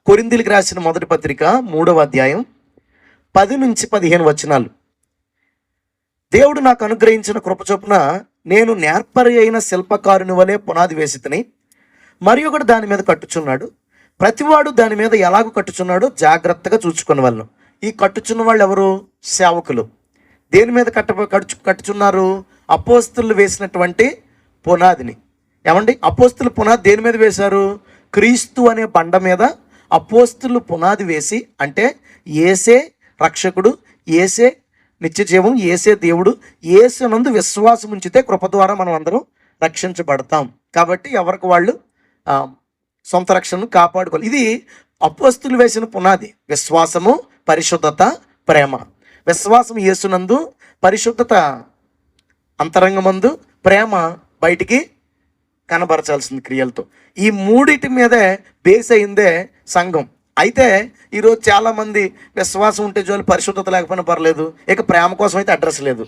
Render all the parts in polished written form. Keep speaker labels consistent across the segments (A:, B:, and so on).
A: కొరింథీయులకు రాసిన మొదటి పత్రిక 3వ అధ్యాయం 10-15 వచనాలు. దేవుడు నాకు అనుగ్రహించిన కృప చొప్పున నేను నేర్పరి అయిన శిల్పకారుని వలె పునాది వేసితిని, మరి ఒకడు దాని మీద కట్టుచున్నాడు. ప్రతివాడు దాని మీద ఎలాగూ కట్టుచున్నాడో జాగ్రత్తగా చూసుకొనవలెను. ఈ కట్టుచున్న వాళ్ళు ఎవరు? సేవకులు. దేని మీద కట్టుచున్నారు? అపోస్తలులు వేసినటువంటి పునాదిని. ఏమండి, అపోస్తలు పునాది దేని మీద వేశారు? క్రీస్తు అనే బండ మీద అపోస్తలు పునాది వేసి, అంటే యేసే రక్షకుడు, యేసే నిత్య జీవం, యేసే దేవుడు, యేసునందు విశ్వాసం ఉంచితే కృప ద్వారా మనం అందరం రక్షించబడతాం. కాబట్టి ఎవరికి వాళ్ళు సొంత రక్షణను కాపాడుకోవాలి. ఇది అపోస్తలు వేసిన పునాది. విశ్వాసము, పరిశుద్ధత, ప్రేమ. విశ్వాసం యేసునందు, పరిశుద్ధత అంతరంగమందు, ప్రేమ బయటికి కనబరచాల్సింది క్రియలతో. ఈ మూడిటి మీదే బేస్ అయిందే సంఘం. అయితే ఈరోజు చాలామంది విశ్వాసం ఉంటే చాలు, పరిశుద్ధత లేకపోయినా పర్లేదు, ఇక ప్రేమ కోసం అయితే అడ్రస్ లేదు.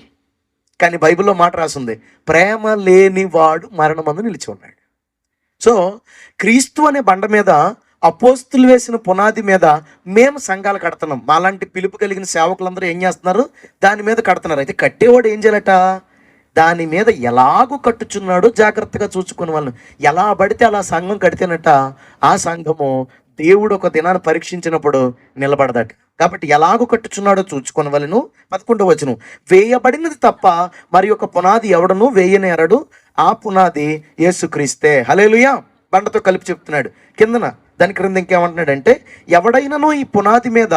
A: కానీ బైబిల్లో మాట రాసింది, ప్రేమ లేని వాడు మరణమందు నిలిచి ఉన్నాడు. సో క్రీస్తు అనే బండ మీద, అపోస్తులు వేసిన పునాది మీద మేము సంఘాలు కడుతున్నాం. మాలాంటి పిలుపు కలిగిన సేవకులందరూ ఏం చేస్తున్నారు? దాని మీద కడుతున్నారు. అయితే కట్టేవాడు ఏం చేయాలట? దాని మీద ఎలాగూ కట్టుచున్నాడో జాగ్రత్తగా చూసుకునే వాళ్ళని. ఎలా పడితే అలా సంఘం కడితేనట ఆ సంఘము దేవుడు ఒక దినాన్ని పరీక్షించినప్పుడు నిలబడదట. కాబట్టి ఎలాగూ కట్టుచున్నాడో చూసుకునే వాళ్ళను. 11వ వచనం, వేయబడినది తప్ప మరి ఒక పునాది ఎవడను వేయనేరడు, ఆ పునాది యేసుక్రీస్తే. హల్లెలూయా. బండతో కలిపి చెప్తున్నాడు. కిందన దాని క్రింద ఇంకేమంటున్నాడంటే, ఎవడైనను ఈ పునాది మీద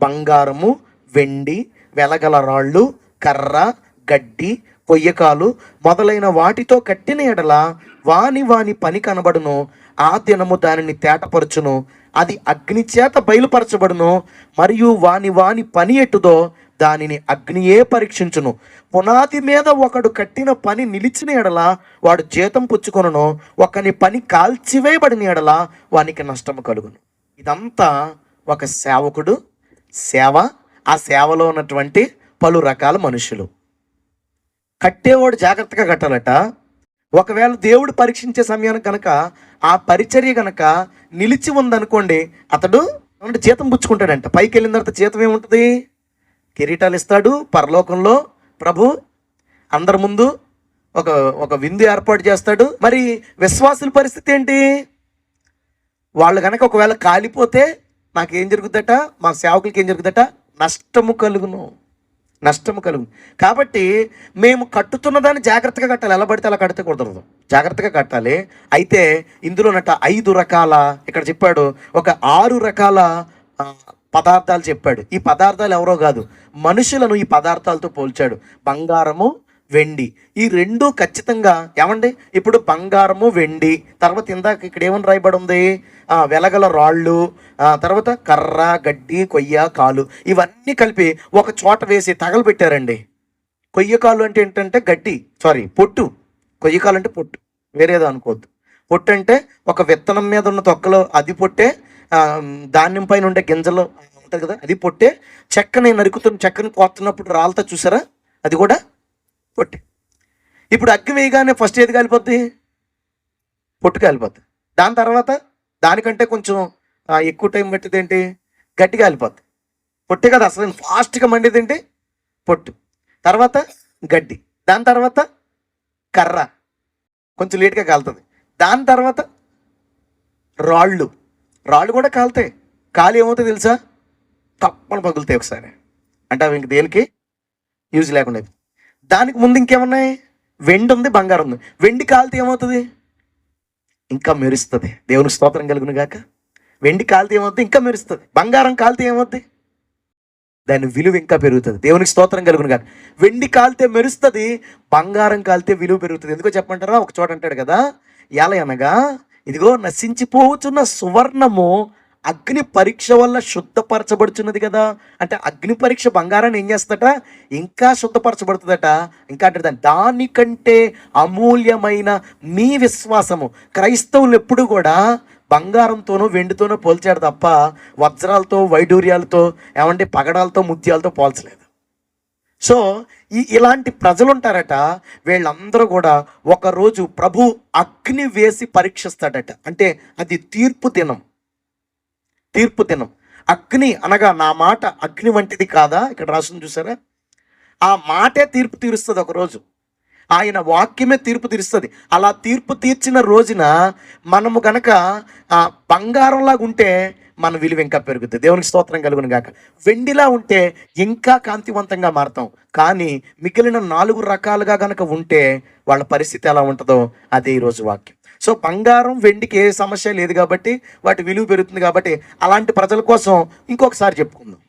A: బంగారము, వెండి, వెలగల రాళ్ళు, కర్ర, గడ్డి, కొయ్యకాలు మొదలైన వాటితో కట్టిన ఎడల వాని పని కనబడును, ఆ దినము దానిని తేటపరచును, అది అగ్ని చేత బయలుపరచబడును, మరియు వాని పని ఎట్టుదో దానిని అగ్నియే పరీక్షించును. పునాది మీద ఒకడు కట్టిన పని నిలిచిన ఎడల వాడు జీతం పుచ్చుకొనును, ఒకని పని కాల్చివేయబడిన ఎడల వానికి నష్టము కలుగును. ఇదంతా ఒక సేవకుడు సేవ, ఆ సేవలో ఉన్నటువంటి పలు రకాల మనుషులు. కట్టేవాడు జాగ్రత్తగా కట్టాలట. ఒకవేళ దేవుడు పరీక్షించే సమయానికి కనుక ఆ పరిచర్య కనుక నిలిచి ఉందనుకోండి, అతడు జీతం పుచ్చుకుంటాడంట. పైకి వెళ్ళిన తర్వాత జీతం ఏముంటుంది? కిరీటాలు ఇస్తాడు పరలోకంలో. ప్రభు అందరి ముందు ఒక విందు ఏర్పాటు చేస్తాడు. మరి విశ్వాసుల పరిస్థితి ఏంటి? వాళ్ళు కనుక ఒకవేళ కాలిపోతే నాకేం జరుగుద్దట? మా సేవకులకి ఏం జరుగుద్దట? నష్టము కలుగును. కాబట్టి మేము కట్టుతున్న దాన్ని జాగ్రత్తగా కట్టాలి. ఎలా పడితే అలా కడితే కుదరదు, జాగ్రత్తగా కట్టాలి. అయితే ఇందులోనట 5 రకాల, ఇక్కడ చెప్పాడు ఒక 6 రకాల పదార్థాలు చెప్పాడు. ఈ పదార్థాలు ఎవరో కాదు, మనుషులను ఈ పదార్థాలతో పోల్చాడు. బంగారము, వెండి, ఈ రెండు ఖచ్చితంగా. ఏమండి, ఇప్పుడు బంగారము, వెండి, తర్వాత ఇందాక ఇక్కడ ఏమని రాయబడి ఉంది? వెలగల రాళ్ళు, తర్వాత కర్ర, గడ్డి, కొయ్య, కాలు, ఇవన్నీ కలిపి ఒక చోట వేసి తగలబెట్టారండి. కొయ్య కాలు అంటే ఏంటంటే గడ్డి, పొట్టు. కొయ్య కాలు అంటే పొట్టు, వేరేదో అనుకోవద్దు. పొట్టు అంటే ఒక విత్తనం మీద ఉన్న తొక్కలో అది పొట్టే, ధాన్యం పైన ఉండే గింజలు ఉంటుంది కదా, అది పొట్టే. చెక్కని చెక్కని కోస్తున్నప్పుడు రాళ్ళతో చూసారా, అది కూడా పొట్టే. ఇప్పుడు అగ్గి వేయగానే ఫస్ట్ ఏది కాలిపోద్ది? పొట్టు కాలిపోద్ది. దాని తర్వాత దానికంటే కొంచెం ఎక్కువ టైం పట్టింది ఏంటి? గట్టి కాలిపోద్ది. పొట్టే కదా అసలు ఫాస్ట్గా మండేది ఏంటి? పొట్టు. తర్వాత గడ్డి, దాని తర్వాత కర్ర, కొంచెం లేట్గా కాలుతుంది. దాని తర్వాత రాళ్ళు కూడా కాలుతాయి. కాలు ఏమవుతుంది తెలుసా? తప్పని పగులుతాయి ఒకసారి. అంటే అవి ఇంక దేనికి యూజ్ లేకుండా. దానికి ముందు ఇంకేమున్నాయి? వెండి ఉంది, బంగారం ఉంది. వెండి కాలితే ఏమవుతుంది? ఇంకా మెరుస్తుంది. దేవునికి స్తోత్రం కలుగును గాక. వెండి కాలితే ఏమవుతుంది? ఇంకా మెరుస్తుంది. బంగారం కాలితే ఏమవుతుంది? దాని విలువ ఇంకా పెరుగుతుంది. దేవునికి స్తోత్రం కలుగును గాక. వెండి కాలితే మెరుస్తుంది, బంగారం కాలితే విలువ పెరుగుతుంది. ఎందుకో చెప్పమంటారా? ఒక చోట అంటాడు కదా, ఎలా అనగా ఇదిగో నశించిపోతున్న సువర్ణము అగ్ని పరీక్ష వల్ల శుద్ధపరచబడుచున్నది కదా. అంటే అగ్ని పరీక్ష బంగారాన్ని ఏం చేస్తుందట? ఇంకా శుద్ధపరచబడుతుందట. ఇంకా అంటే దానికంటే అమూల్యమైన మీ విశ్వాసము. క్రైస్తవులు ఎప్పుడు కూడా బంగారంతోనో వెండితోనో పోల్చాడు తప్ప వజ్రాలతో, వైడూర్యాలతో, ఏమంటే పగడాలతో, ముత్యాలతో పోల్చలేదు. సో ఇలాంటి ప్రజలు ఉంటారట. వీళ్ళందరూ కూడా ఒకరోజు ప్రభు అగ్ని వేసి పరీక్షిస్తాడట. అంటే అది తీర్పు దినం. తీర్పు దినం. అగ్ని అనగా నా మాట అగ్ని వంటిది కాదా, ఇక్కడ రాసుకుని చూసారా? ఆ మాటే తీర్పు తీరుస్తుంది ఒకరోజు. ఆయన వాక్యమే తీర్పు తీరుస్తుంది. అలా తీర్పు తీర్చిన రోజున మనము గనక బంగారంలాగా ఉంటే మన విలువ ఇంకా పెరుగుతుంది. దేవునికి స్తోత్రం కలుగును గాక. వెండిలా ఉంటే ఇంకా కాంతివంతంగా మారుతాం. కానీ మిగిలిన 4 రకాలుగా గనక ఉంటే వాళ్ళ పరిస్థితి ఎలా ఉంటుందో అదే ఈరోజు వాక్యం. సో బంగారం వెండికి ఏ సమస్య లేదు కాబట్టి వాటి విలువ పెరుగుతుంది. కాబట్టి అలాంటి ప్రజల కోసం ఇంకొకసారి చెప్పుకుందాం.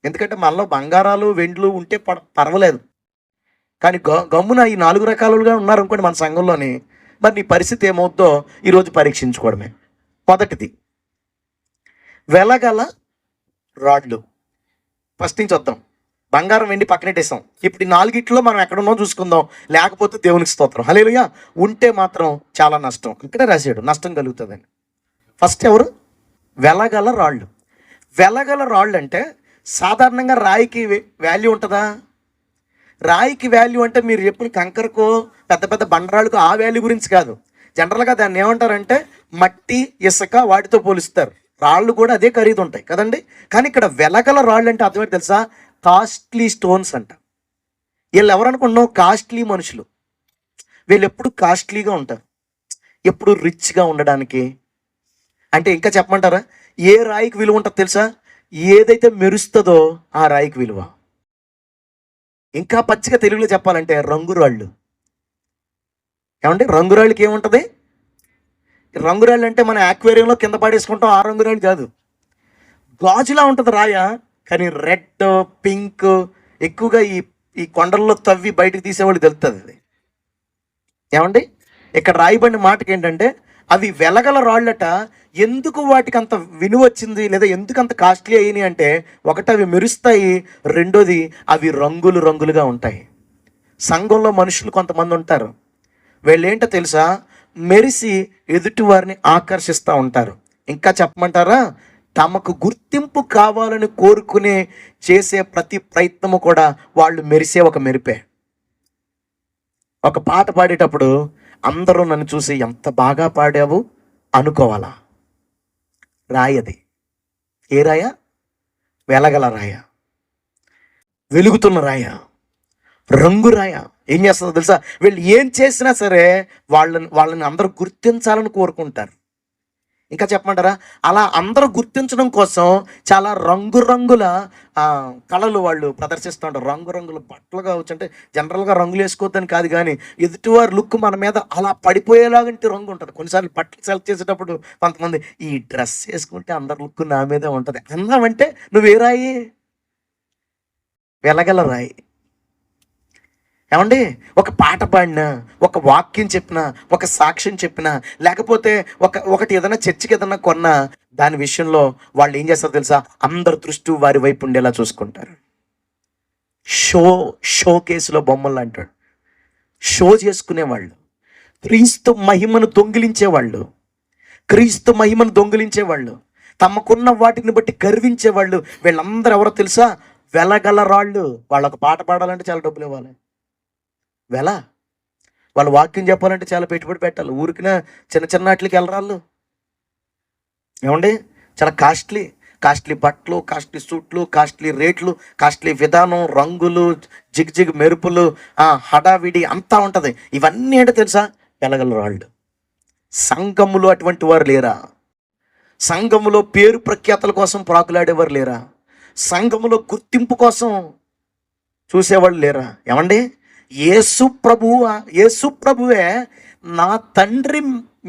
A: ఎందుకంటే మనలో బంగారాలు వెండ్లు ఉంటే పర్వాలేదు. కానీ గమ్మున ఈ 4 రకాలుగా ఉన్నారనుకోండి మన సంఘంలోని, మరి నీ పరిస్థితి ఏమవుతుందో ఈరోజు పరీక్షించుకోవడమే. మొదటిది వెలగల రాడ్లు. ఫస్ట్ నుంచి వద్దాం. బంగారం వెండి పక్కనెట్టేసాం. ఇప్పుడు ఈ 4 మనం ఎక్కడున్నాం చూసుకుందాం. లేకపోతే దేవునికి స్తోత్రం. హల్లెలూయా. ఉంటే మాత్రం చాలా నష్టం. ఇక్కడే రాశాడు నష్టం కలుగుతుందని. ఫస్ట్ ఎవరు? వెలగల రాళ్ళు. వెలగల రాళ్ళు అంటే సాధారణంగా రాయికి వాల్యూ ఉంటుందా? రాయికి వాల్యూ అంటే మీరు చెప్పిన కంకరకో పెద్ద పెద్ద బండరాళ్ళకు ఆ వాల్యూ గురించి కాదు. జనరల్గా దాన్ని ఏమంటారంటే మట్టి, ఇసుక వాటితో పోలుస్తారు. రాళ్ళు కూడా అదే ఖరీదు ఉంటాయి కదండి. కానీ ఇక్కడ వెలగల రాళ్ళు అంటే అర్థమేంటి తెలుసా? కాస్ట్లీ స్టోన్స్ అంట. వీళ్ళు ఎవరనుకున్నావు? కాస్ట్లీ మనుషులు. వీళ్ళు ఎప్పుడు కాస్ట్లీగా ఉంటారు, ఎప్పుడు రిచ్గా ఉండడానికి. అంటే ఇంకా చెప్పమంటారా? ఏ రాయికి విలువ ఉంటుంది తెలుసా? ఏదైతే మెరుస్తుందో ఆ రాయికి విలువ. ఇంకా పచ్చిగా తెలుగులో చెప్పాలంటే రంగురాళ్ళు. ఏమంటే రంగురాళ్ళకి ఏముంటుంది? రంగురాళ్ళు అంటే మన యాక్వేరియంలో కింద పడేసుకుంటాం ఆ రంగురాళ్ళు కాదు. గాజులా ఉంటుంది రాయ, కానీ రెడ్, పింక్ ఎక్కువగా ఈ కొండల్లో తవ్వి బయటకు తీసేవాళ్ళు తెలుస్తుంది అది. ఏమండి ఇక్కడ రాయబడిన మాటకి ఏంటంటే అవి వెలగల రాళ్ళట. ఎందుకు వాటికి అంత విలువ వచ్చింది లేదా ఎందుకు అంత కాస్ట్లీ అయినాయి అంటే, ఒకటి అవి మెరుస్తాయి, రెండోది అవి రంగులు రంగులుగా ఉంటాయి. సంఘంలో మనుషులు కొంతమంది ఉంటారు, వీళ్ళు ఏంటో తెలుసా? మెరిసి ఎదుటి వారిని ఆకర్షిస్తూ ఉంటారు. ఇంకా చెప్పమంటారా? తమకు గుర్తింపు కావాలని కోరుకునే చేసే ప్రతి ప్రయత్నము కూడా వాళ్ళు మెరిసే ఒక మెరిపే. ఒక పాట పాడేటప్పుడు అందరూ నన్ను చూసి ఎంత బాగా పాడావు అనుకోవాలా? రాయది. ఏ రాయ? వెలగల రాయ, వెలుగుతున్న రాయ, రంగు రాయ. ఏం చేస్తుందో తెలుసా? వీళ్ళు ఏం చేసినా సరే వాళ్ళని అందరూ గుర్తించాలని కోరుకుంటారు. ఇంకా చెప్పమంటారా? అలా అందరూ గుర్తించడం కోసం చాలా రంగురంగుల కళలు వాళ్ళు ప్రదర్శిస్తూ ఉంటారు. రంగురంగుల బట్టలు కావచ్చు. అంటే జనరల్గా రంగులు వేసుకోవద్దని కాదు, కానీ ఎదుటివారి లుక్ మన మీద అలా పడిపోయేలాగంటే రంగు ఉంటుంది. కొన్నిసార్లు బట్టలు సెలెక్ట్ చేసేటప్పుడు కొంతమంది ఈ డ్రెస్ వేసుకుంటే అందరి లుక్ నా మీదే ఉంటుంది అన్నామంటే నువ్వే రాయి? వెలగల రాయి. ఏమండి ఒక పాట పాడినా, ఒక వాక్యం చెప్పినా, ఒక సాక్ష్యం చెప్పినా, లేకపోతే ఒకటి ఏదైనా చర్చికి ఏదైనా కొన్నా, దాని విషయంలో వాళ్ళు ఏం చేస్తారో తెలుసా? అందరు దృష్టి వారి వైపు ఉండేలా చూసుకుంటారు. షో కేసులో బొమ్మలు అంటాడు. షో చేసుకునేవాళ్ళు, క్రీస్తు మహిమను దొంగిలించేవాళ్ళు, క్రీస్తు మహిమను దొంగిలించేవాళ్ళు, తమకున్న వాటిని బట్టి గర్వించేవాళ్ళు. వీళ్ళందరూ ఎవరో తెలుసా? వెలగల రాళ్ళు. వాళ్ళొక పాట పాడాలంటే చాలా డబ్బులు ఇవ్వాలి. వాళ్ళ వాక్యం చెప్పాలంటే చాలా పెట్టుబడి పెట్టాలి. ఊరికిన చిన్న చిన్న వాటికి వెళ్ళరాళ్ళు. ఏమండి చాలా కాస్ట్లీ బట్టలు, కాస్ట్లీ సూట్లు, కాస్ట్లీ రేట్లు, కాస్ట్లీ విధానం, రంగులు, జిగ్ మెరుపులు, హడావిడి అంతా ఉంటుంది. ఇవన్నీ ఏంటో తెలుసా? వెలగల రాళ్ళు. సంఘములో అటువంటి వారు లేరా? సంఘములో పేరు ప్రఖ్యాతల కోసం ప్రాకులాడేవారు లేరా? సంఘములో గుర్తింపు కోసం చూసేవాళ్ళు లేరా? ఏమండి యేసు ప్రభువే నా తండ్రి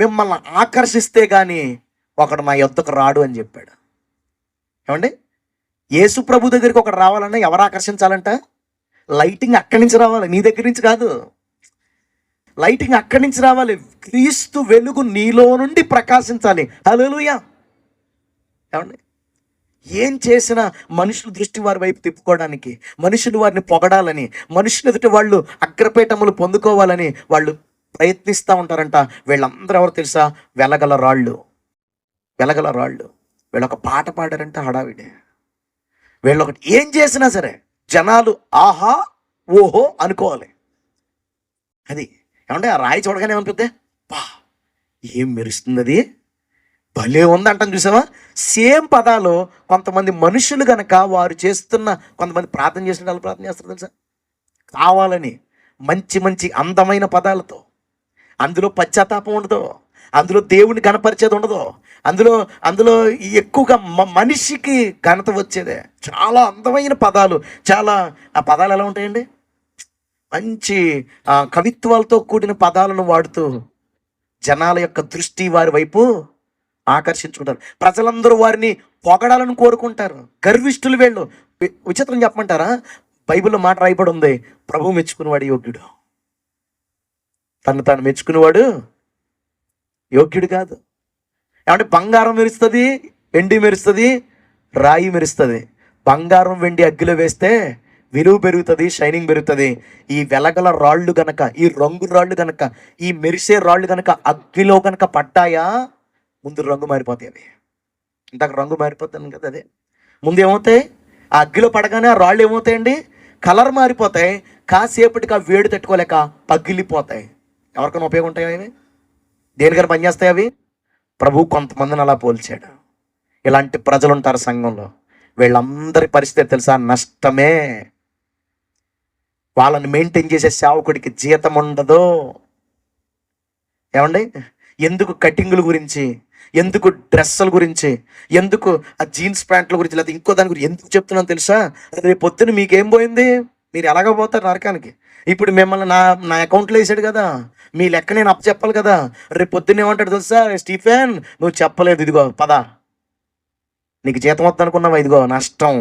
A: మిమ్మల్ని ఆకర్షిస్తే కానీ ఒకడు నా యొద్దకు రాడు అని చెప్పాడు. ఏమండి యేసు ప్రభు దగ్గరికి ఒకడు రావాలన్నా ఎవరు ఆకర్షించాలంట? లైటింగ్ అక్కడి నుంచి రావాలి, నీ దగ్గర నుంచి కాదు. లైటింగ్ అక్కడి నుంచి రావాలి. క్రీస్తు వెలుగు నీలో నుండి ప్రకాశించాలి. హల్లెలూయా. ఏమండి ఏం చేసినా మనుషుల దృష్టి వారి వైపు తిప్పుకోవడానికి, మనుషులు వారిని పొగడాలని, మనుషులు ఎదుటి వాళ్ళు అగ్రపేటములు పొందుకోవాలని వాళ్ళు ప్రయత్నిస్తూ ఉంటారంట. వీళ్ళందరూ ఎవరు తెలుసా? వెలగల రాళ్ళు. వీళ్ళు ఒక పాట పాడారంటే హడావిడే. వీళ్ళు ఒకటి ఏం చేసినా సరే జనాలు ఆహా ఓహో అనుకోవాలి. అది ఏమంటే ఆ రాయి చూడగానే ఏమనిపిద్దే? ఏం మెరుస్తుంది అది, భలే ఉంది అంటాను చూసావా. సేమ్ పదాలు కొంతమంది మనుషులు గనక వారు చేస్తున్న, కొంతమంది ప్రార్థన చేసిన వాళ్ళు ప్రార్థన చేస్తారు తెలుసా, కావాలని మంచి మంచి అందమైన పదాలతో. అందులో పశ్చాత్తాపం ఉండదు, అందులో దేవుని గణపరిచేది ఉండదు, అందులో అందులో ఎక్కువగా మనిషికి ఘనత వచ్చేదే. చాలా అందమైన పదాలు, చాలా ఆ పదాలు ఎలా ఉంటాయండి, మంచి కవిత్వాలతో కూడిన పదాలను వాడుతూ జనాల యొక్క దృష్టి వారి వైపు ఆకర్షించుకుంటారు. ప్రజలందరూ వారిని పొగడాలని కోరుకుంటారు. గర్విష్ఠులు వీళ్ళు. విచిత్రం చెప్పమంటారా, బైబిల్లో మాట రాయబడి ఉంది, ప్రభు మెచ్చుకునేవాడు యోగ్యుడు. తను తాను మెచ్చుకునేవాడు యోగ్యుడు కాదు. ఏమంటే బంగారం మెరుస్తుంది, వెండి మెరుస్తుంది, రాయి మెరుస్తుంది. బంగారం వెండి అగ్గిలో వేస్తే విలువ పెరుగుతుంది, షైనింగ్ పెరుగుతుంది. ఈ వెలగల రాళ్ళు గనక, ఈ రంగు రాళ్ళు గనక, ఈ మెరిసే రాళ్ళు గనక అగ్గిలో కనుక పడ్డాయా, ముందు రంగు మారిపోతాయి. అవి ఇందాక రంగు మారిపోతాను కదా, అదే ముందు ఏమవుతాయి, ఆ అగ్గిలో పడగానే ఆ రాళ్ళు ఏమవుతాయండి, కలర్ మారిపోతాయి. కాసేపటికి ఆ వేడి తట్టుకోలేక పగిలిపోతాయి. ఎవరికైనా ఉపయోగం ఉంటాయి అవి, దేనికైనా పనిచేస్తాయి అవి. ప్రభు కొంతమందిని అలా పోల్చాడు. ఇలాంటి ప్రజలు ఉంటారు సంఘంలో. వీళ్ళందరి పరిస్థితి తెలుసా, నష్టమే. వాళ్ళని మెయింటైన్ చేసే సేవకుడికి జీతం ఉండదు. ఏమండి, ఎందుకు కటింగుల గురించి, ఎందుకు డ్రెస్సుల గురించి, ఎందుకు ఆ జీన్స్ ప్యాంట్ల గురించి, లేదా ఇంకో దాని గురించి ఎందుకు చెప్తున్నాను తెలుసా, రేపు పొద్దున మీకేం పోయింది, మీరు ఎలాగ పోతారు నరకానికి. ఇప్పుడు మిమ్మల్ని నా అకౌంట్లో వేసాడు కదా, మీ లెక్క నేను చెప్పాలి కదా. రేపు పొద్దున్న ఏమంటాడు తెలుసా, స్టీఫెన్ నువ్వు చెప్పలేదు, ఇదిగో పద, నీకు జీతం వద్దు అనుకున్నావా, ఇదిగో నష్టం,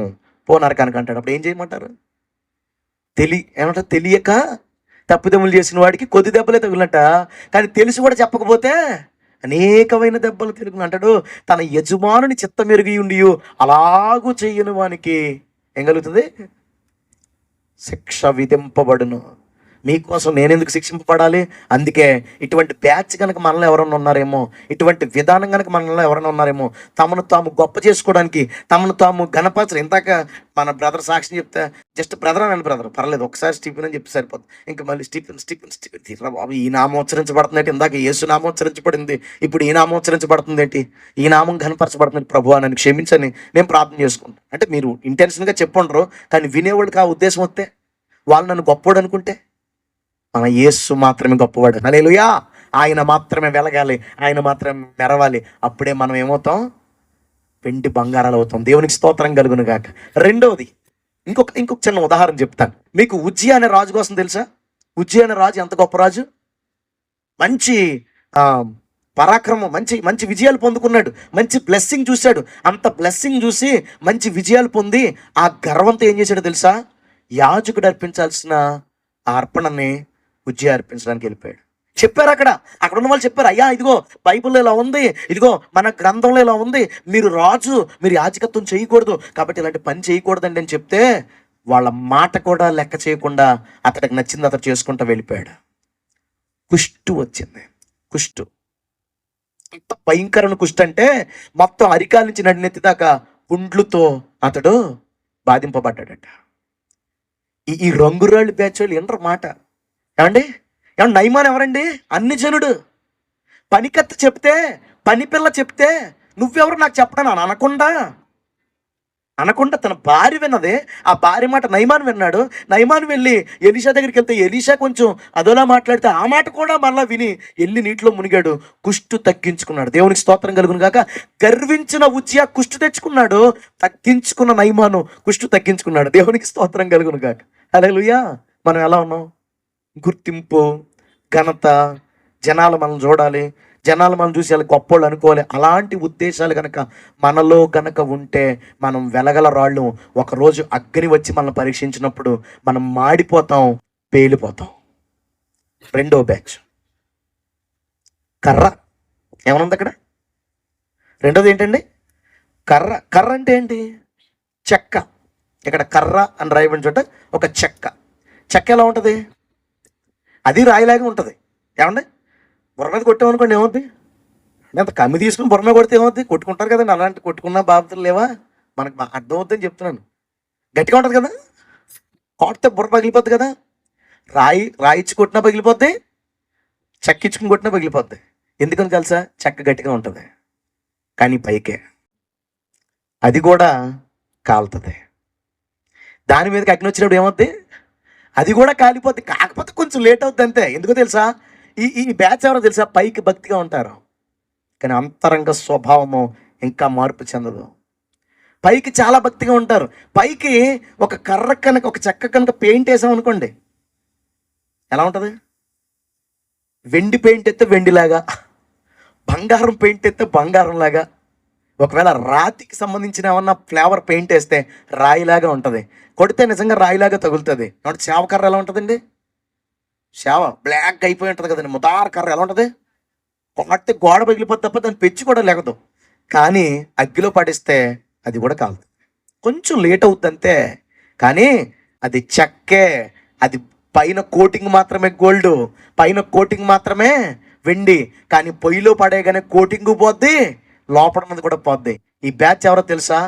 A: పో నరకానికి అంటాడు. అప్పుడు ఏం చేయమంటారు, ఏమంటారు, తెలియక తప్పిదములు చేసిన వాడికి కొద్ది దెబ్బలే తగిలినట్ట, కానీ తెలిసి కూడా చెప్పకపోతే అనేకమైన దెబ్బలు తిరుగును అంటాడు. తన యజమానుని చిత్త మెరుగి ఉండి అలాగూ చెయ్యని వానికి ఏం కలుగుతుంది, శిక్ష విధింపబడును. మీకోసం నేనెందుకు శిక్షింపబడాలి. అందుకే ఇటువంటి బ్యాచ్ కనుక మనలో ఎవరైనా ఉన్నారేమో, ఇటువంటి విధానం కనుక మనలో ఎవరైనా ఉన్నారేమో, తమను తాము గొప్ప చేసుకోవడానికి, తమను తాము గణపరచరు. ఇందాక మన బ్రదర్ సాక్షి చెప్తే, జస్ట్ బ్రదర్ అని బ్రదర్ పర్లేదు, ఒకసారి స్టీఫెన్ అని చెప్పి సరిపోతుంది. ఇంకా మళ్ళీ స్టీఫెన్ స్టీఫెన్ స్టీఫెన్ తీరా బాబు, ఈ నామం ఉచ్చరించబడుతుంది ఏంటి, ఇందాక యేసు నామం ఉచ్చరించబడింది, ఇప్పుడు ఈ నామం ఉచ్చరించబడుతుంది ఏంటి, ఈ నామం కనపరచబడుతుంది. ప్రభు నన్ను క్షమించని నేను ప్రార్థన చేసుకుంటాను. అంటే మీరు ఇంటెన్షన్గా చెప్పుండరు, కానీ వినేవాళ్ళకి ఆ ఉద్దేశం వస్తే, వాళ్ళు నన్ను గొప్పవాడు అనుకుంటే, మన యేసు మాత్రమే గొప్పవాడు. హల్లెలూయా. ఆయన మాత్రమే వెలగాలి, ఆయన మాత్రమే మెరవాలి. అప్పుడే మనం ఏమవుతాం, వెండి బంగారాలు అవుతాం. దేవునికి స్తోత్రం కలుగును గాక. రెండవది, ఇంకొక చిన్న ఉదాహరణ చెప్తాను మీకు. ఉజ్జియా అనే రాజు కోసం తెలుసా. ఉజ్జియా అనే రాజు ఎంత గొప్ప రాజు, మంచి పరాక్రమం, మంచి మంచి విజయాలు పొందుకున్నాడు, మంచి బ్లెస్సింగ్ చూశాడు. అంత బ్లెస్సింగ్ చూసి మంచి విజయాలు పొంది ఆ గర్వంతో ఏం చేశాడో తెలుసా, యాజకుడు అర్పించాల్సిన ఆ అర్పణని ఉజ్జియా అర్పించడానికి వెళ్ళిపోయాడు. చెప్పారు అక్కడ ఉన్న వాళ్ళు చెప్పారు, అయ్యా ఇదిగో బైబిల్లో ఇలా ఉంది, ఇదిగో మన గ్రంథంలో ఇలా ఉంది, మీరు రాజు, మీరు యాజకత్వం చేయకూడదు, కాబట్టి ఇలాంటి పని చేయకూడదండి అని చెప్తే, వాళ్ళ మాట కూడా లెక్క చేయకుండా అతడికి నచ్చింది అతడు చేసుకుంటూ వెళ్ళిపోయాడు. కుష్టు వచ్చింది. కుష్టు ఎంత భయంకరమైన కుష్టు అంటే, మొత్తం అరికాల నుంచి నడినెత్తి దాకా పుండ్లుతో అతడు బాధింపబడ్డాడట. ఈ రంగురాళ్ళు బ్యాచ్ వాళ్ళు ఏంటారు మాట. ఏమండి, నయమాన్ ఎవరండి, అన్ని జనుడు. పనికత్త చెప్తే, పని పిల్ల చెప్తే, నువ్వెవరు నాకు చెప్పడాను అనకుండా తన భార్య విన్నదే. ఆ భార్య మాట నయమాన్ విన్నాడు. నయమాన్ వెళ్ళి ఎలీషా దగ్గరికి వెళ్తే, ఎలీషా కొంచెం అదోలా మాట్లాడితే ఆ మాట కూడా మళ్ళా విని వెళ్ళి నీటిలో మునిగాడు. కుష్టు తగ్గించుకున్నాడు. దేవునికి స్తోత్రం కలుగును గాక. గర్వించిన ఉజ్జియా కుష్టు తెచ్చుకున్నాడు, తగ్గించుకున్న నయమాను కుష్టు తగ్గించుకున్నాడు. దేవునికి స్తోత్రం కలుగును గాక. హల్లెలూయా. మనం ఎలా ఉన్నాం, గుర్తింపు, ఘనత, జనాలు మనం చూడాలి, జనాలు మనం చూసి అలా గొప్పోళ్ళు అనుకోవాలి, అలాంటి ఉద్దేశాలు కనుక మనలో కనుక ఉంటే మనం వెలగల రాళ్ళు. ఒకరోజు అగ్ని వచ్చి మనల్ని పరీక్షించినప్పుడు మనం మాడిపోతాం, పేలిపోతాం. రెండో బ్యాచ్ కర్ర. ఏమనుంది అక్కడ, రెండోది ఏంటండి, కర్ర. కర్ర అంటే ఏంటి, చెక్క. ఇక్కడ కర్ర అని రాయబడిన చోట ఒక చెక్క. చెక్క ఎలా ఉంటుంది, అది రాయిలాగా ఉంటుంది. ఏమండి, బుర్ర మీద కొట్టామనుకోండి ఏమవుద్ది, అంత కమ్మి తీసుకుని బుర్ర మీద కొడితే ఏమవుద్ది, కొట్టుకుంటారు కదండి. అలాంటి కొట్టుకున్న బాధ్యతలు లేవా, మనకు అర్థం అవుతుందని చెప్తున్నాను. గట్టిగా ఉంటుంది కదా, కొడితే బుర్ర పగిలిపోద్ది కదా. రాయిచ్చి కొట్టినా పగిలిపోద్ది, చెక్కించుకుని కొట్టినా పగిలిపోద్ది. ఎందుకని తెలుసా, చెక్క గట్టిగా ఉంటుంది. కానీ పైకే, అది కూడా కాలుతుంది. దాని మీదకి అగ్ని వచ్చినప్పుడు ఏమవుద్ది? అది కూడా కాలిపోద్ది, కాకపోతే కొంచెం లేట్ అవుద్ది అంతే. ఎందుకో తెలుసా? ఈ ఈ బ్యాచ్ ఎవరో తెలుసా? పైకి భక్తిగా ఉంటారు కానీ అంతరంగ స్వభావము ఇంకా మార్పు చెందదు. పైకి చాలా భక్తిగా ఉంటారు, పైకి ఒక కర్ర కనుక, ఒక చెక్క కనుక పెయింట్ వేసాం అనుకోండి, ఎలా ఉంటుంది? వెండి పెయింట్ ఎత్తే వెండిలాగా, బంగారం పెయింట్ ఎత్తే బంగారంలాగా, ఒకవేళ రాతికి సంబంధించిన ఏమన్నా ఫ్లేవర్ పెయింట్ వేస్తే రాయిలాగా ఉంటుంది. కొడితే నిజంగా రాయిలాగా తగులుతుంది. కాబట్టి సేవ కర్ర ఎలా ఉంటుందండి? సేవ బ్లాక్ అయిపోయి ఉంటుంది కదండి. ముతార్ కర్ర ఎలా ఉంటుంది? కొడితే గోడ పగిలిపోతే తప్ప దాని పెచ్చి కూడా లేకదు. కానీ అగ్గిలో పడిస్తే అది కూడా కాదు, కొంచెం లేట్ అవుతుంది అంతే. కానీ అది చెక్కే, అది పైన కోటింగ్ మాత్రమే గోల్డ్, పైన కోటింగ్ మాత్రమే వెండి. కానీ పొయ్యిలో పడేగానే కోటింగ్ పోద్ది, లోపల ఉన్నది కూడా పోద్ది. ఈ బ్యాచ్ ఎవరో తెలుసా?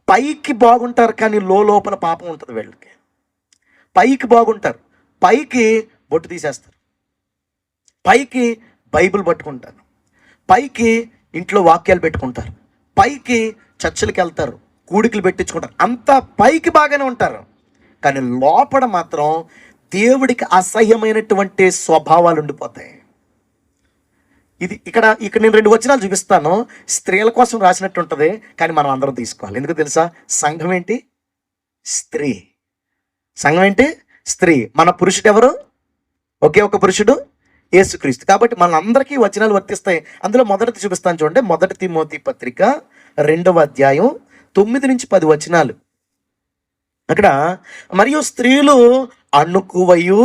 A: పైకి బాగుంటారు కానీ లోపల పాపం ఉంటుంది వీళ్ళకి. పైకి బాగుంటారు, పైకి బొట్టు తీసేస్తారు, పైకి బైబిల్ పట్టుకుంటారు, పైకి ఇంట్లో వాక్యాలు పెట్టుకుంటారు, పైకి చర్చలకు వెళ్తారు, కూడికలు పెట్టించుకుంటారు, అంతా పైకి బాగానే ఉంటారు. కానీ లోపల మాత్రం దేవుడికి అసహ్యమైనటువంటి స్వభావాలు ఉండిపోతాయి. ఇది ఇక్కడ నేను 2 వచనాలు చూపిస్తాను. స్త్రీల కోసం రాసినట్టు ఉంటుంది కానీ మనం అందరం తీసుకోవాలి. ఎందుకు తెలుసా? సంఘం ఏంటి? స్త్రీ. సంఘం ఏంటి? స్త్రీ. మన పురుషుడు ఎవరు? ఒకే ఒక పురుషుడు, యేసుక్రీస్తు. కాబట్టి మనందరికీ వచనాలు వర్తిస్తాయి. అందులో మొదటిది చూపిస్తాను చూడండి. 1 తిమోతి పత్రిక 2వ అధ్యాయం 9 నుంచి 10 వచనాలు. అక్కడ, మరియు స్త్రీలు అణుకువయు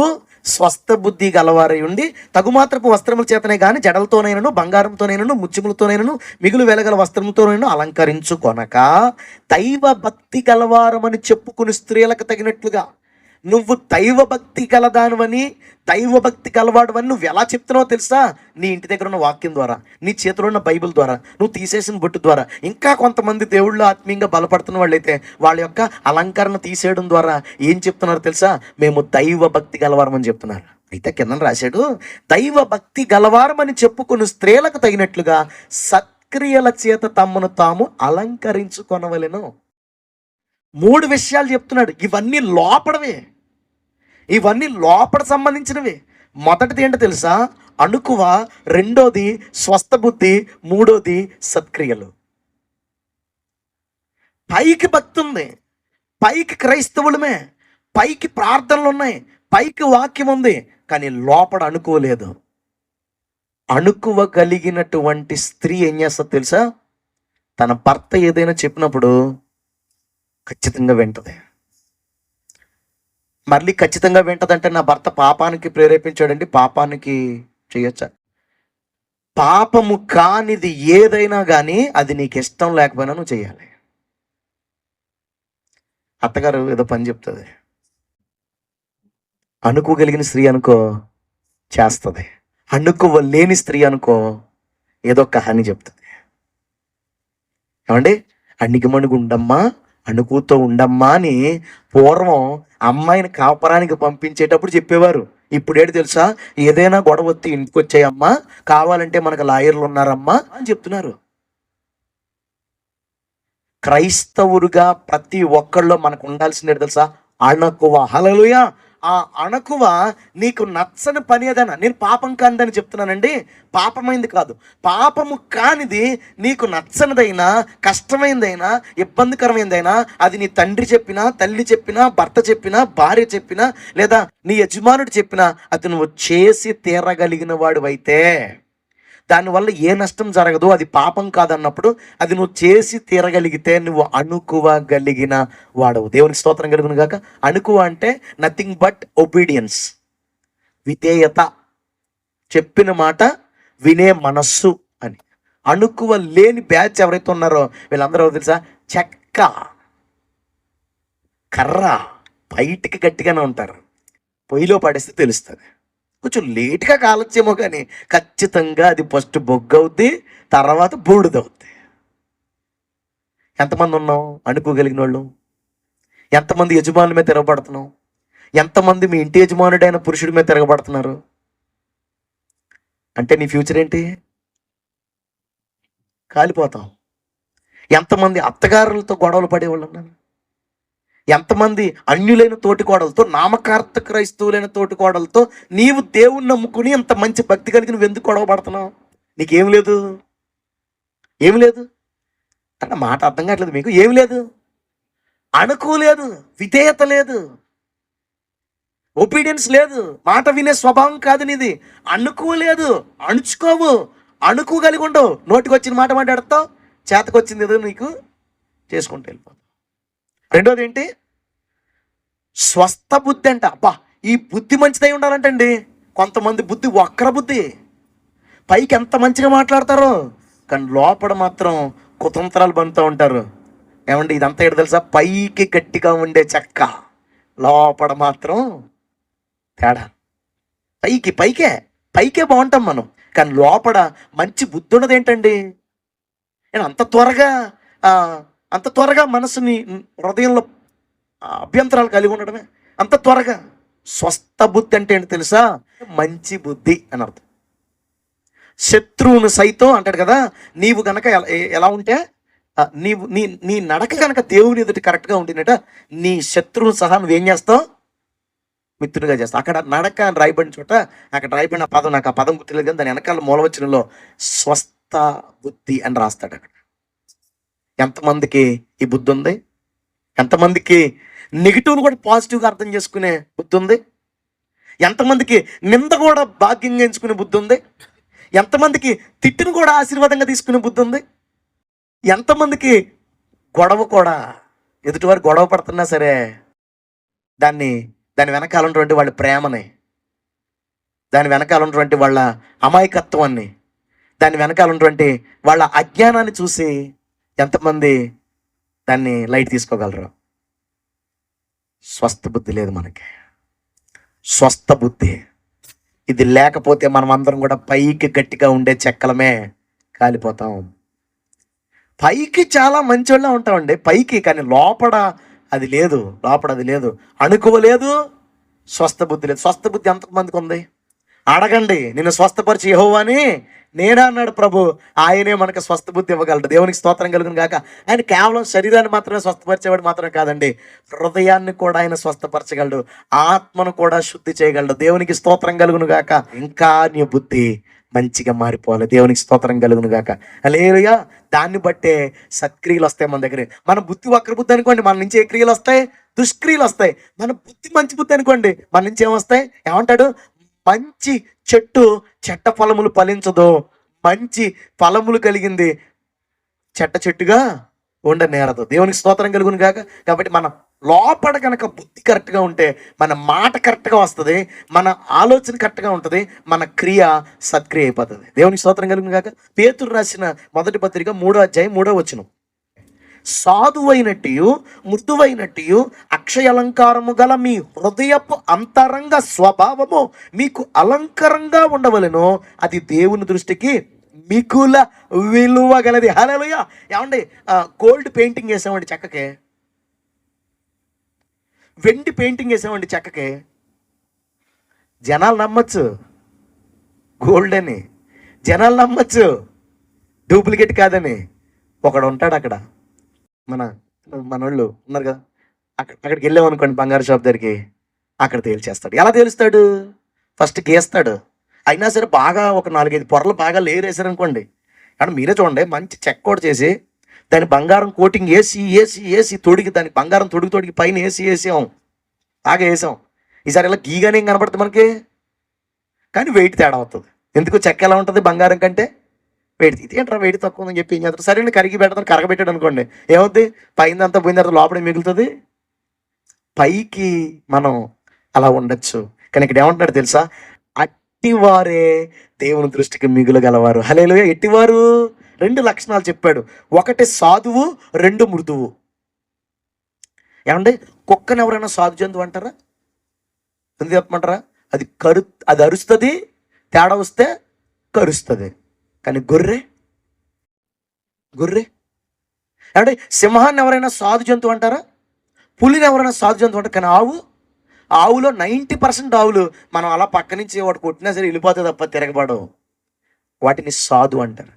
A: స్వస్థ బుద్ధి గలవారై ఉండి తగుమాత్రపు వస్త్రముల చేతనే గాని జడలతోనైనను బంగారంతోనైనను ముత్యములతోనైనను మిగులు వెలగల వస్త్రములతోనైనా అలంకరించుకొనక దైవ భక్తి గలవారమని చెప్పుకుని స్త్రీలకు తగినట్లుగా. నువ్వు దైవభక్తి గలదానివని, దైవభక్తి గలవాడువని నువ్వు ఎలా చెప్తున్నావో తెలుసా? నీ ఇంటి దగ్గర ఉన్న వాక్యం ద్వారా, నీ చేతిలో ఉన్న బైబిల్ ద్వారా, నువ్వు తీసేసిన బొట్టు ద్వారా. ఇంకా కొంతమంది దేవుళ్ళు ఆత్మీయంగా బలపడుతున్న వాళ్ళైతే వాళ్ళ యొక్క అలంకరణ తీసేయడం ద్వారా ఏం చెప్తున్నారు తెలుసా? మేము దైవభక్తి గలవారమని చెప్తున్నారు. అయితే కింద రాశాడు, దైవభక్తి గలవారమని చెప్పుకుని స్త్రీలకు తగినట్లుగా సత్క్రియల చేత తమను తాము అలంకరించుకొనవలెను. 3 విషయాలు చెప్తున్నాడు. ఇవన్నీ లోపడవే, ఇవన్నీ లోపల సంబంధించినవి. మొదటిది ఏంటో తెలుసా? అణుకువ, రెండోది స్వస్థ బుద్ధి, మూడోది సత్క్రియలు. పైకి భక్తి ఉంది, పైకి క్రైస్తవులమే, పైకి ప్రార్థనలు ఉన్నాయి, పైకి వాక్యం ఉంది, కానీ లోపల అణుకోలేదు. అణుకువ కలిగినటువంటి స్త్రీ ఏం చేస్తుంది తెలుసా? తన భర్త ఏదైనా చెప్పినప్పుడు ఖచ్చితంగా వింటది. మళ్ళీ ఖచ్చితంగా వింటదంటే నా భర్త పాపానికి ప్రేరేపించాడండి, పాపానికి చేయొచ్చా? పాపము కానిది ఏదైనా కానీ అది నీకు ఇష్టం లేకపోయినా నువ్వు చేయాలి. అత్తగారు ఏదో పని చెప్తుంది, అనుకోగలిగిన స్త్రీ అనుకో చేస్తుంది, అనుకోలేని స్త్రీ అనుకో ఏదో కహాని చెప్తుంది. ఏమండి? అణిగిమణిగి ఉండమ్మా, అణుకుతో ఉండమ్మా అని పూర్వం అమ్మాయిని కాపరానికి పంపించేటప్పుడు చెప్పేవారు. ఇప్పుడు ఏంటి తెలుసా? ఏదైనా గొడవ వస్తే ఇంటికి వచ్చాయమ్మా, కావాలంటే మనకు లాయర్లు ఉన్నారమ్మా అని చెప్తున్నారు. క్రైస్తవులుగా ప్రతి ఒక్కళ్ళు మనకు ఉండాల్సింది తెలుసా? అణకువ. హల్లెలూయా. ఆ అణకువ నీకు నచ్చని పని ఏదైనా, నేను పాపం కానిదని చెప్తున్నానండి, పాపమైంది కాదు, పాపము కానిది నీకు నచ్చనిదైనా, కష్టమైందైనా, ఇబ్బందికరమైందైనా, అది నీ తండ్రి చెప్పినా, తల్లి చెప్పినా, భర్త చెప్పినా, భార్య చెప్పినా, లేదా నీ యజమానుడు చెప్పినా, అది నువ్వు చేసి తీరగలిగిన వాడివైతే దానివల్ల ఏ నష్టం జరగదు, అది పాపం కాదన్నప్పుడు అది నువ్వు చేసి తీరగలిగితే నువ్వు అణుకువగలిగిన వాడవు. దేవునికి స్తోత్రం కలుగును గాక. అణుకువ అంటే నథింగ్ బట్ ఒబీడియన్స్, విధేయత, చెప్పిన మాట వినే మనస్సు అని. అణుకువ లేని బ్యాచ్ ఎవరైతే ఉన్నారో వీళ్ళందరూ తెలుసా? చెక్క, కర్ర, బయటికి గట్టిగానే ఉంటారు, పొయ్యిలో పడేస్తే తెలుస్తుంది. కొంచెం లేట్గా కాలొచ్చేమో కానీ ఖచ్చితంగా అది ఫస్ట్ బొగ్గవుద్ది, తర్వాత బూడిదవుద్ది. ఎంతమంది ఉన్నాం అనుకోగలిగిన వాళ్ళు? ఎంతమంది యజమానుల మీద తిరగబడుతున్నాం? ఎంతమంది మీ ఇంటి యజమానుడైన పురుషుడి మీద తిరగబడుతున్నారు? అంటే నీ ఫ్యూచర్ ఏంటి? కాలిపోతాం. ఎంతమంది అత్తగారులతో గొడవలు పడేవాళ్ళు ఉన్నారు? ఎంతమంది అన్యులైన తోటి కోడలతో, నామకార్థ క్రైస్తవులైన తోటి కోడలతో నీవు దేవుణ్ణి నమ్ముకుని ఇంత మంచి భక్తి కలిగి నువ్వు ఎందుకు గొడవ పడుతున్నావు? నీకేం లేదు, ఏం లేదు అన్న మాట అర్థం కావట్లేదు మీకు? ఏం లేదు, అనుకోలేదు, విధేయత లేదు, ఒబీడియన్స్ లేదు, మాట వినే స్వభావం కాదు నీది. అనుకోలేదు, అణుచుకోవు, అనుకోగలిగి ఉండవు. నోటికి వచ్చిన మాట మాట్లాడతావు, చేతకొచ్చింది ఏదో నీకు చేసుకుంటూ వెళ్ళిపోతావు. రెండోది ఏంటి? స్వస్థ బుద్ధి అంట. అబ్బా, ఈ బుద్ధి మంచిదై ఉండాలంటండి. కొంతమంది బుద్ధి వక్ర బుద్ధి, పైకి ఎంత మంచిగా మాట్లాడతారో కానీ లోపల మాత్రం కుతంత్రాలు బంతూ ఉంటారు. ఏమండి, ఇదంతా ఏంటి తెలుసా? పైకి గట్టిగా ఉండే చెక్క, లోపల మాత్రం తేడా. పైకే బాగుంటాం మనం, కానీ లోపల మంచి బుద్ధి ఉన్నది ఏంటండి? నేను అంత త్వరగా మనసుని, హృదయంలో అభ్యంతరాలు కలిగి ఉండడమే అంత త్వరగా. స్వస్థ బుద్ధి అంటే ఏంటి తెలుసా? మంచి బుద్ధి అని అర్థం. శత్రువును సైతం అంటాడు కదా, నీవు గనక ఎలా ఉంటే నీవు నీ నడక కనుక దేవుని ఎదుటి కరెక్ట్గా ఉంటేనట, నీ శత్రువును సహా నువ్వేం చేస్తావు? మిత్రునిగా చేస్తావు. అక్కడ నడక అని రాయబడిన చోట, అక్కడ రాయబడిన పదం నాకు ఆ పదం గుర్తులేదు, కానీ దాని వెనకాల మూలవచనంలో స్వస్థ బుద్ధి అని రాస్తాడు. అక్కడ ఎంతమందికి ఈ బుద్ధి ఉంది? ఎంతమందికి నెగిటివ్ను కూడా పాజిటివ్గా అర్థం చేసుకునే బుద్ధి ఉంది? ఎంతమందికి నింద కూడా భాగ్యంగా ఎంచుకునే బుద్ధి ఉంది? ఎంతమందికి తిట్టును కూడా ఆశీర్వాదంగా తీసుకునే బుద్ధి ఉంది? ఎంతమందికి గొడవ కూడా, ఎదుటివారు గొడవ పడుతున్నా సరే దాని వెనకాల ఉన్నటువంటి వాళ్ళ ప్రేమని, దాని వెనకాల ఉన్నటువంటి వాళ్ళ అమాయకత్వాన్ని, దాని వెనకాల ఉన్నటువంటి వాళ్ళ అజ్ఞానాన్ని చూసి ఎంతమంది దాన్ని లైట్ తీసుకోగలరు? స్వస్థ బుద్ధి లేదు మనకి. స్వస్థ బుద్ధి ఇది లేకపోతే మనం అందరం కూడా పైకి గట్టిగా ఉండే చెక్కలమే, కాలిపోతాం. పైకి చాలా మంచోళ్ళ ఉంటామండి పైకి, కానీ లోపల అది లేదు. అనుకోలేదు, స్వస్థ బుద్ధి లేదు. స్వస్థ బుద్ధి ఎంతమందికి ఉంది? అడగండి. నిన్ను స్వస్థపరిచి యెహోవాని నేనే అన్నాడు ప్రభు. ఆయనే మనకు స్వస్థ బుద్ధి ఇవ్వగలడు. దేవునికి స్తోత్రం కలుగును గాక. ఆయన కేవలం శరీరాన్ని మాత్రమే స్వస్థపరిచేవాడు మాత్రమే కాదండి, హృదయాన్ని కూడా ఆయన స్వస్థపరచగలడు, ఆత్మను కూడా శుద్ధి చేయగలడు. దేవునికి స్తోత్రం కలుగును గాక. ఇంకా నీ బుద్ధి మంచిగా మారిపోవాలి. దేవునికి స్తోత్రం కలుగును గాక. హల్లెలూయా. దాన్ని బట్టే సత్క్రియలు వస్తాయి మన దగ్గర. మన బుద్ధి వక్ర బుద్ధి అనుకోండి, మన నుంచి ఏ క్రియలు వస్తాయి? దుష్క్రియలు వస్తాయి. మన బుద్ధి మంచి బుద్ధి అనుకోండి, మన నుంచి ఏమొస్తాయి? ఏమంటాడు? మంచి చెట్టు చెట్ట ఫలములు ఫలించదు, మంచి ఫలములు కలిగింది చెట్టుగా ఉండనేరదు. దేవునికి స్తోత్రం కలుగును గాక. కాబట్టి మన లోపల కనుక బుద్ధి కరెక్ట్గా ఉంటే మన మాట కరెక్ట్గా వస్తుంది, మన ఆలోచన కరెక్ట్గా ఉంటుంది, మన క్రియ సత్క్రియ అయిపోతుంది. దేవునికి స్తోత్రం కలుగును గాక. పేతురు రాసిన మొదటి పత్రిక 3వ అధ్యాయం 3వ వచనం. సాధువైనట్టు మృదువైనట్టు అక్షయ అలంకారము గల మీ హృదయపు అంతరంగ స్వభావము మీకు అలంకారంగా ఉండవలెను, అది దేవుని దృష్టికి మిగుల విలువ గలది. హల్లెలూయా. ఏమండి, గోల్డ్ పెయింటింగ్ వేసామండి చెక్కకే, వెండి పెయింటింగ్ వేసామండి చెక్కకే, జనాలు నమ్మచ్చు గోల్డ్ అని, జనాలు నమ్మచ్చు డూప్లికేట్ కాదని. ఒకడు ఉంటాడు అక్కడ, మనోళ్ళు ఉన్నారు కదా, అక్కడికి వెళ్ళామనుకోండి బంగారు షాప్ దగ్గరికి, అక్కడ తేల్చేస్తాడు. ఎలా తేలుస్తాడు? ఫస్ట్ గీస్తాడు. అయినా సరే బాగా ఒక 4-5 పొరలు బాగా లేయర్ వేసారనుకోండి, కానీ మీరే చూడండి, మంచి చెక్క కూడా చేసి దాని బంగారం కోటింగ్ వేసి తొడిగి, దానికి బంగారం తొడిగి పైన వేసాం, బాగా వేసాం. ఈసారి ఇలా గీగానే ఏం కనపడుతుంది మనకి, కానీ వెయిట్ తేడా అవుతుంది. ఎందుకు? చెక్క ఎలా ఉంటుంది బంగారం కంటే? వెయిట్. ఇదేంట్రా వెయిట్ తక్కువ ఉందని చెప్పి ఏం చేస్తారు? సరే కరిగి పెడతాను, కరగబెట్టాడు అనుకోండి, ఏమవుద్ది? పైన అంతా పోయిన తర్వాత లోపల మిగులుతుంది. పైకి మనం అలా ఉండొచ్చు, కానీ ఇక్కడ ఏమంటున్నాడు తెలుసా? అట్టివారే దేవుని దృష్టికి మిగులు గలవారు. హల్లెలూయా. ఎట్టివారు? 2 లక్షణాలు చెప్పాడు. 1 సాధువు, 2 మృదువు. ఏమండి, కుక్కను ఎవరైనా సాధు జంతువు అంటారా? ఎందుకు చెప్పమంటారా? అది అరుస్తుంది, తేడా వస్తే కరుస్తుంది. కానీ గొర్రె ఏమంటే, సింహాన్ని ఎవరైనా సాధు జంతువు అంటారా? పులిని ఎవరైనా సాధు జంతువు అంటారు. కానీ ఆవులో 90% ఆవులు మనం అలా పక్క నుంచి వాడు కొట్టినా సరే వెళ్ళిపోతే తప్ప తిరగబడవు. వాటిని సాధు అంటారు.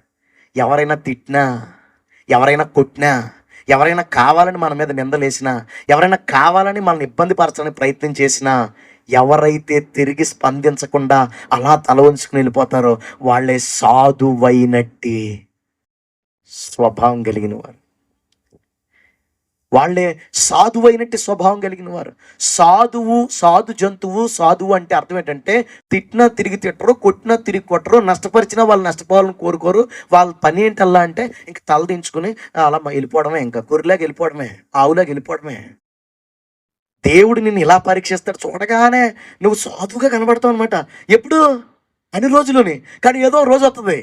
A: ఎవరైనా తిట్టినా, ఎవరైనా కొట్టినా, ఎవరైనా కావాలని మన మీద నిందలేసినా, ఎవరైనా కావాలని మనల్ని ఇబ్బంది పరచడానికి ప్రయత్నం చేసినా, ఎవరైతే తిరిగి స్పందించకుండా అలా తల వంచుకుని వెళ్ళిపోతారో వాళ్ళే సాధువైనట్టి స్వభావం కలిగిన వారు. వాళ్ళే సాధువైనట్టి స్వభావం కలిగిన వారు. సాధు జంతువు. సాధువు అంటే అర్థం ఏంటంటే తిట్టినా తిరిగి తిట్టరు, కొట్టినా తిరిగి కొట్టరు, నష్టపరిచినా వాళ్ళు నష్టపోవాలని కోరుకోరు. వాళ్ళ పని ఏంటల్లా అంటే ఇంక తలదించుకుని అలా వెళ్ళిపోవడమే, ఇంకా గొర్రెలాగా వెళ్ళిపోవడమే, ఆవులాగా వెళ్ళిపోవడమే. దేవుడు నిన్ను ఇలా పరీక్షిస్తాడు. చూడగానే నువ్వు సాధువుగా కనబడతావు అనమాట. ఎప్పుడు? అన్ని రోజులని. కానీ ఏదో రోజు వస్తుంది,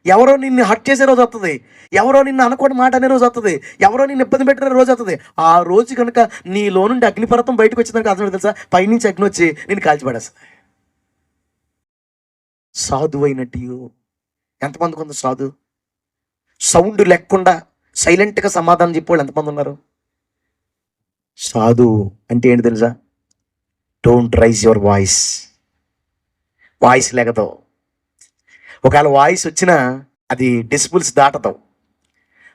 A: ఎవరో నిన్ను హట్ చేసే రోజు వస్తుంది, ఎవరో నిన్ను అనకూడని మాట అనే రోజు వస్తుంది, ఎవరో నిన్ను ఇబ్బంది పెట్టిన రోజు వస్తుంది. ఆ రోజు కనుక నీలో నుండి అగ్నిపర్వతం బయటకు వచ్చిందని అర్థం తెలుసా? పైనుంచి అగ్ని వచ్చి నేను కాల్చిపడేస్తుంది. సాధువైనట్టు ఎంతమంది కొంత సాధు సౌండ్ లేకుండా సైలెంట్గా సమాధానం చెప్పేవాళ్ళు ఎంతమంది ఉన్నారు? సాధు అంటే ఏంటి తెలుసా? డోంట్ రైజ్ యువర్ వాయిస్ లేకతో. ఒకవేళ వాయిస్ వచ్చినా అది డెసిబుల్స్ దాటదు.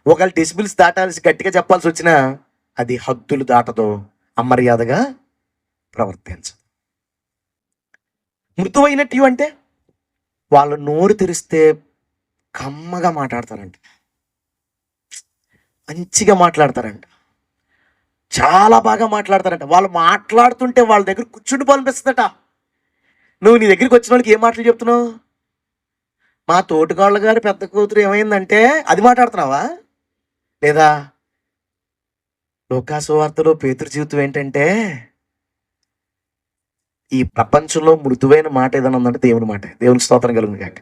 A: ఒకవేళ డెసిబుల్స్ దాటాల్సి గట్టిగా చెప్పాల్సి వచ్చినా అది హద్దులు దాటదు, అమర్యాదగా ప్రవర్తించదు. మృదువైనట్టు అంటే వాళ్ళు నోరు తెరిస్తే కమ్మగా మాట్లాడతారంట, మంచిగా మాట్లాడతారంట, చాలా బాగా మాట్లాడతారంట. వాళ్ళు మాట్లాడుతుంటే వాళ్ళ దగ్గర కూర్చుండి అనిపిస్తుందట. నువ్వు నీ దగ్గరికి వచ్చిన వాళ్ళకి ఏం మాటలు చెప్తున్నావు? మా తోటికోళ్ళ గారు పెద్ద కూతురు ఏమైందంటే అది మాట్లాడుతున్నావా? లేదా లోకాసు వార్తలో పేతురు జీవితం ఏంటంటే ఈ ప్రపంచంలో మృదువైన మాట ఏదైనా ఉందంటే దేవుని మాట. దేవుని స్తోత్రం కలుగును కాక.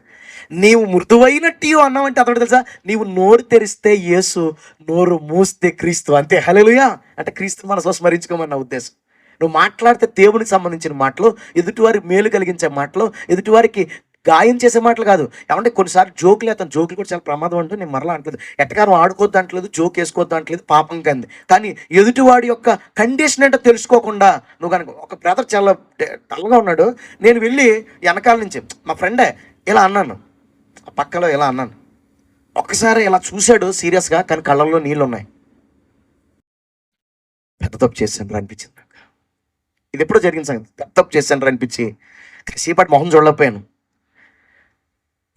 A: నీవు మృదువైనట్టు అన్నావంటే అతడు తెలుసా? నీవు నోరు తెరిస్తే యేసు, నోరు మూస్తే క్రీస్తు. అంతే. హల్లెలూయా. అంటే క్రీస్తుని మనసులో స్మరించుకోమని నా ఉద్దేశం. నువ్వు మాట్లాడితే దేవునికి సంబంధించిన మాటలు, ఎదుటివారికి మేలు కలిగించే మాటలు, ఎదుటివారికి గాయం చేసే మాటలు కాదు. ఏమంటే కొన్నిసార్లు జోకులు వేస్తాను. జోకులు కూడా చాలా ప్రమాదం అంటూ నేను మరలా అంటలేదు. ఎట్టకారం ఆడుకోవద్దు అంటలేదు, జోక్ వేసుకోవద్దు అంటలేదు, పాపం కంది. కానీ ఎదుటివాడి యొక్క కండిషన్ ఏంటో తెలుసుకోకుండా నువ్వు కనుక, ఒక బ్రదర్ చాలా డల్గా ఉన్నాడు, నేను వెళ్ళి వెనకాల నుంచి మా ఫ్రెండే ఇలా అన్నాను, ఆ పక్కలో ఇలా అన్నాను. ఒక్కసారి ఇలా చూశాడు సీరియస్గా, కానీ కళ్ళల్లో నీళ్ళు ఉన్నాయి. పెద్ద తప్పు చేశాను రా అనిపించింది నాకు. ఇది ఎప్పుడో జరిగిన సంగతి. పెద్ద తప్పు చేశాను రా అనిపించి కాసేపటి మొహం చూడలేకపోయాను.